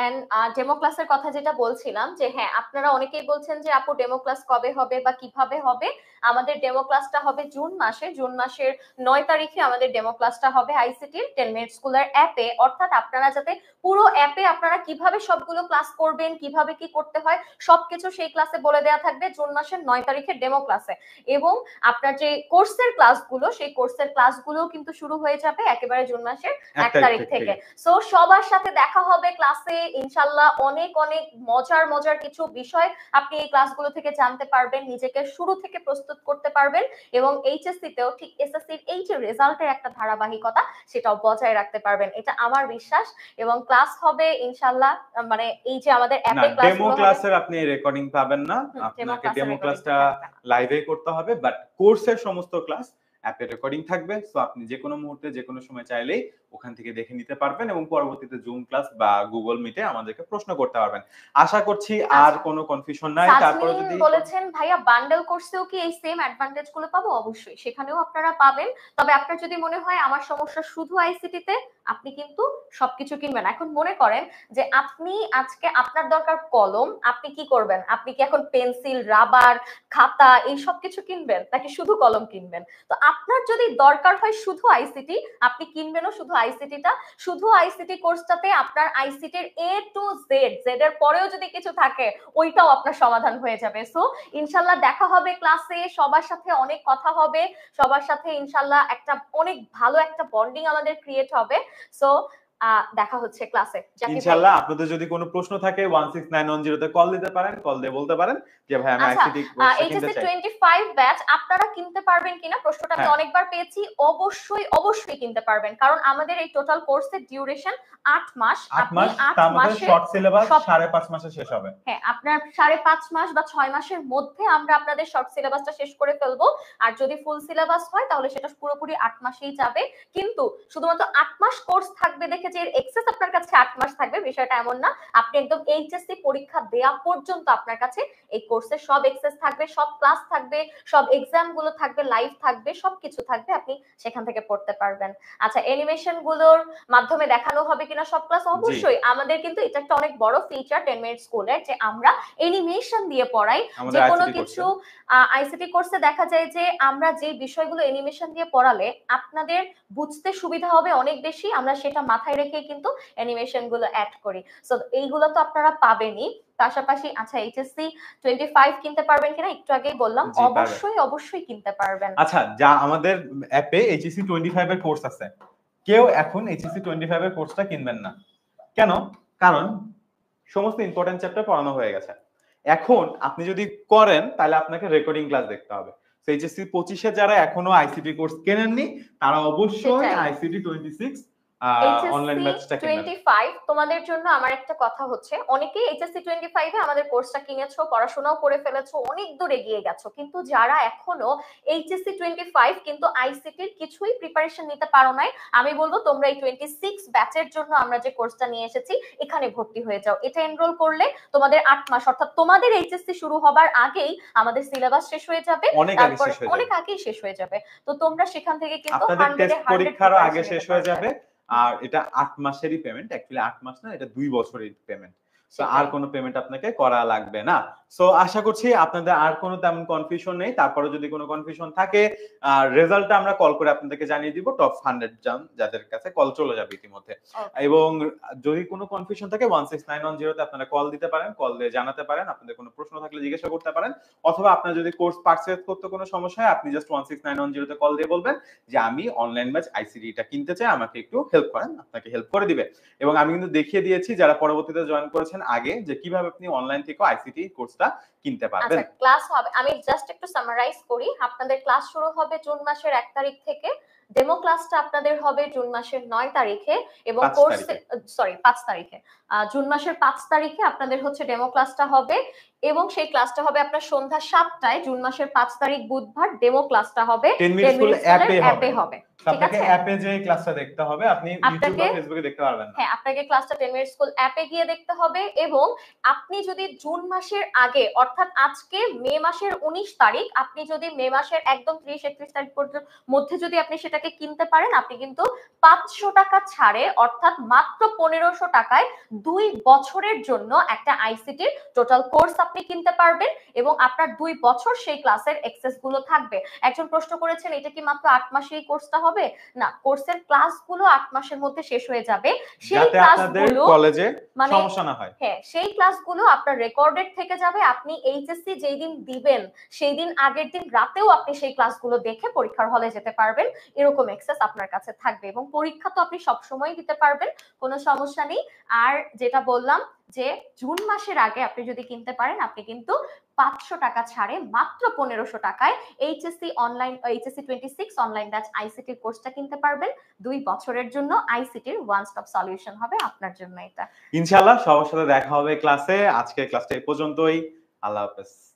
এন্ড ডেমো ক্লাসের কথা যেটা বলছিলাম যে হ্যাঁ, আপনারা অনেকেই বলছেন যে আপু ডেমো ক্লাস কবে হবে বা কিভাবে হবে। আমাদের ডেমো ক্লাসটা হবে জুন মাসের 9 তারিখে আমাদের ডেমো ক্লাসটা হবে আইসিটির 10 মিনিট স্কুলের অ্যাপে। অর্থাৎ আপনারা যাতে পুরো অ্যাপে আপনারা কিভাবে সবগুলো ক্লাস করবেন, কিভাবে কি করতে হয় সবকিছু সেই ক্লাসে বলে দেওয়া থাকবে জুন মাসের 9 তারিখের ডেমো ক্লাসে। এবং আপনার যে কোর্সের ক্লাসগুলো, সেই কোর্সের ক্লাসগুলো কিন্তু শুরু হয়ে যাবে একেবারে জুন মাসের 1 তারিখ থেকে। সো সবার সাথে দেখা হবে ক্লাসে ইনশাআল্লাহ। অনেক অনেক মজার কিছু বিষয় আপনি এই ক্লাসগুলো থেকে জানতে পারবেন, নিজেকে শুরু থেকে প্রস্তুত করতে পারবেন এবং এইচএসসি তেও ঠিক এসএসসির এই যে রেজাল্টের একটা ধারাবাহিকতা সেটাও বজায় রাখতে পারবেন, এটা আমার বিশ্বাস। এবং ক্লাস হবে ইনশাআল্লাহ, মানে এই যে আমাদের অ্যাপে ক্লাসগুলো হবে। ডেমো ক্লাসের আপনি রেকর্ডিং পাবেন না, আপনাকে ডেমো ক্লাসটা লাইভে করতে হবে, বাট কোর্সের সমস্ত ক্লাস অ্যাপে রেকর্ডিং থাকবে, সো আপনি যে কোনো মুহূর্তে যে কোনো সময় চাইলেই ওখান থেকে দেখে নিতে পারবেন এবং পরবর্তীতে জুম ক্লাস বা গুগল মিটে আমাদেরকে প্রশ্ন করতে পারবেন। আশা করছি আর আচ্ছা, কোনো কনফিউশন নাই। তারপরে সাজমিন যদি বলেছেন ভাইয়া বান্ডেল কোর্সেও কি এই সেম অ্যাডভান্টেজ গুলো পাবো? অবশ্যই সেখানেও আপনারা পাবেন। তবে আপনার যদি মনে হয় আমার সমস্যা শুধু আইসিটি তে, আপনি কিন্তু সবকিছু কিনবেন। এখন মনে করেন যে আপনি আজকে আপনার দরকার কলম, আপনি কি করবেন? আপনি কি এখন পেন্সিল, রাবার, খাতা এই সব কিছু কিনবেন নাকি শুধু কলম কিনবেন? তো আপনার যদি দরকার হয় শুধু আইসিটি, আপনি কিনবেনও শুধু আইসিটিটা। শুধু আইসিটি কোর্সটাতে আপনার আইসিটির এ টু জেড, জেড এর পরেও যদি কিছু থাকে ওইটাও আপনার সমাধান হয়ে যাবে। সো ইনশাল্লাহ দেখা হবে ক্লাসে, সবার সাথে অনেক কথা হবে, সবার সাথে ইনশাল্লাহ একটা অনেক ভালো একটা বন্ডিং আমাদের ক্রিয়েট হবে। সো দেখা হচ্ছে ক্লাসে। ইনশাআল্লাহ। আপনাদের যদি কোনো প্রশ্ন থাকে 16910 তে কল দিতে পারেন, কল দিয়ে বলতে পারেন যে ভাই আমি আচ্ছা, আইসিটি কোর্সটা কিনতে এইচএসসি চাই। 25 ব্যাচ আপনারা কিনতে পারবেন কিনা প্রশ্নটা আমি হ্যাঁ, অনেকবার পেয়েছি। অবশ্যই অবশ্যই কিনতে পারবেন, কারণ আমাদের এই টোটাল কোর্সের ডিউরেশন 8 মাস। 8 আপনি মাস, 8 তার মধ্যে মাসে শর্ট সিলেবাস সব 5.5 মাসে শেষ হবে। হ্যাঁ, আপনার 5.5 মাস বা 6 মাসের মধ্যে আমরা আপনাদের শর্ট সিলেবাসটা শেষ করে ফেলবো। আর যদি ফুল সিলেবাস হয় তাহলে সেটা পুরোপুরি 8 মাসেই যাবে। কিন্তু শুধুমাত্র 8 মাস কোর্স থাকবে দেখে যে এর এক্সেস আপনার কাছে 8 মাস থাকবে, বিষয়টা এমন না। আপনি একদম এইচএসসি পরীক্ষা দেয়া পর্যন্ত আপনার কাছে এই কোর্সের সব এক্সেস থাকবে, সব ক্লাস থাকবে, সব এক্সাম গুলো থাকবে, লাইভ থাকবে, সবকিছু থাকবে, আপনি সেখান থেকে পড়তে পারবেন। আচ্ছা, অ্যানিমেশন গুলোর মাধ্যমে দেখানো হবে কিনা সব ক্লাস? জি, অবশ্যই। আমাদের কিন্তু এটা একটা অনেক বড় ফিচার 10 মিনিট স্কুলের, যে আমরা অ্যানিমেশন দিয়ে পড়াই। যে আমাদের কোনো আইসিটি কিছু কোর্সে। আইসিটি কোর্সে দেখা যায় যে আমরা যে বিষয়গুলো অ্যানিমেশন দিয়ে পড়ালে আপনাদের বুঝতে সুবিধা হবে অনেক বেশি, আমরা সেটা মাথায় রেখে কিন্তু অ্যানিমেশন গুলো অ্যাড করি। সো এইগুলো তো আপনারা পাবেনই। পাশাপাশি আচ্ছা, এইচএসসি 25 কিনতে পারবেন কিনা একটু আগেই বললাম, জি, পারবেন। অবশ্যই অবশ্যই কিনতে পারবেন। আচ্ছা, যা আমাদের অ্যাপে এইচএসসি 25 এর কোর্স আছে। কেউ এখন এইচএসসি 25 এর কোর্সটা কিনবেন না। কেন? কারণ সমস্ত ইম্পর্টেন্ট চ্যাপ্টার পড়ানো হয়ে গেছে। এখন আপনি যদি করেন তাহলে আপনাকে রেকর্ডিং ক্লাস দেখতে হবে। তো এইচএসসি 25 এ যারা এখনো আইসিটি কোর্স কেনেননি তারা অবশ্যই সেটাই। আইসিটি 26 অনলাইন এইচএসসি ব্যাচটা কিনবেন। 25 তোমাদের জন্য আমার একটা কথা হচ্ছে, অনেকেই এইচএসসি 25 এ আমাদের কোর্সটা কিনেছো, পড়াশোনাও করে ফেলেছো, অনেক দূর এগিয়ে গেছো, কিন্তু যারা এখনো এইচএসসি 25 কিন্তু আইসিটির কিছুই প্রিপারেশন নিতে পারো নাই, আমি বলবো তোমরা এই 26 ব্যাচের জন্য আমরা যে কোর্সটা নিয়ে এসেছি এখানে ভর্তি হয়ে যাও। এটা এনরোল করলে তোমাদের 8 মাস, অর্থাৎ তোমাদের এইচএসসি শুরু হবার আগেই আমাদের সিলেবাস শেষ হয়ে যাবে, অনেক আগে তারপর শেষ হয়ে অনেক যাবে। আগেই শেষ হয়ে যাবে। তো তোমরা সেখান থেকে কিন্তু আপনাদের 100 টেস্ট এ 100 পরীক্ষারও আগে প্রিপারেশন শেষ নিতে হয়ে পারবে। যাবে। আর এটা 8 মাসেরই পেমেন্ট। অ্যাকচুয়ালি 8 মাস না, এটা 2 বছরের পেমেন্ট। সো আর সেটাই। কোনো পেমেন্ট আপনাকে করা লাগবে না। সো আশা করছি আপনাদের আর কোনো তেমন কনফিউশন নেই। তারপরে যদি কোনো কনফিউশন থাকে রেজাল্টটা আমরা কল করে আপনাদেরকে জানিয়ে দিব। টপ 100 জন যাদের কাছে কল চলে যাবে ইতিমধ্যে। ওকে। এবং যদি কোনো কনফিউশন থাকে 16910 তে আপনারা কল দিতে পারেন, কল দিয়ে জানাতে পারেন, আপনাদের কোনো প্রশ্ন থাকলে জিজ্ঞাসা করতে পারেন, অথবা আপনার যদি কোর্স পারচেজ করতে কোনো সমস্যা হয় আপনি জাস্ট 16910 তে কল দিয়ে বলবেন যে আমি অনলাইন ব্যাচ আইসিডিটা কিনতে চাই, আমাকে একটু হেল্প করেন, আপনাকে হেল্প করে দিবে। এবং আমি কিন্তু দেখিয়ে দিয়েছি যারা পরবর্তীতে জয়েন করেছেন আগে যে কিভাবে আপনি অনলাইন থেকে আইসিটি কোর্সটা কিনতে পারবেন। আচ্ছা, ক্লাস হবে, আমি জাস্ট একটু সামারাইজ করি। আপনাদের ক্লাস শুরু হবে জুন মাসের 1 তারিখ থেকে। ডেমো ক্লাসটা আপনাদের হবে জুন মাসের 9 তারিখে এবং 5 কোর্স তারিখে। সরি 5 তারিখে। জুন মাসের 5 তারিখে আপনাদের হচ্ছে ডেমো ক্লাসটা হবে এবং সেই ক্লাসটা হবে আপনার সন্ধ্যা 7টায়। জুন মাসের 5 তারিখ বুধবার ডেমো ক্লাসটা হবে 10 মিনিট 10 স্কুল মিনিট অ্যাপে স্কুলের হবে। অ্যাপে হবে। ঠিক আপনাকে আছে? অ্যাপে যে ক্লাসটা দেখতে হবে, আপনি ইউটিউব বা আপনাকে ফেসবুকে দেখতে পারবেন না। হ্যাঁ, আপনাকে ক্লাসটা 10 মিনিট স্কুল অ্যাপে গিয়ে দেখতে হবে। এবং আপনি যদি জুন মাসের আগে, অর্থাৎ আজকে মে মাসের 19 তারিখ, আপনি যদি মে মাসের একদম 30-31 তারিখ পর্যন্ত মধ্যে যদি আপনি সেটাকে কিনতে পারেন, আপনি কিন্তু 500 টাকা ছাড়ে, অর্থাৎ মাত্র 1500 টাকায় 2 বছরের জন্য একটা আইসিটির টোটাল কোর্স আপনি কিনতে পারবেন এবং আপনার 2 বছর সেই ক্লাসের অ্যাক্সেস গুলো থাকবে। একজন প্রশ্ন করেছেন এটা কি মাত্র 8 মাসে এই কোর্সটা হবে? না, কোর্সের ক্লাসগুলো 8 মাসের মধ্যে শেষ হয়ে যাবে। সেই যাতে আপনাদের ক্লাসগুলো কলেজে মানে সমস্যা না হয়। হ্যাঁ, সেই ক্লাসগুলো আপনার রেকর্ডেড থেকে যাবে। আপনি এইচএসসি যেই দিন দিবেন সেই দিন আগের দিন রাতেও আপনি সেই ক্লাসগুলো দেখে পরীক্ষার হলে যেতে পারবেন, এরকম অ্যাক্সেস আপনার কাছে থাকবে। এবং পরীক্ষা তো আপনি সবসময় দিতে পারবেন, কোনো সমস্যা নেই। আর যেটা বললাম যে জুন মাসের আগে আপনি যদি কিনতে পারেন, আপনি কিন্তু 500 টাকা ছাড়ে মাত্র 1500 টাকায় HSC online, HSC 26 online batch ICT কোর্সটা কিনতে পারবেন। 2 বছরের জন্য আইসিটির ওয়ান স্টপ সলিউশন হবে আপনার জন্য এটা। ইনশাআল্লাহ সবার সাথে দেখা হবে ক্লাসে। আজকের ক্লাসটা এই পর্যন্তই। আল্লাহ হাফেজ।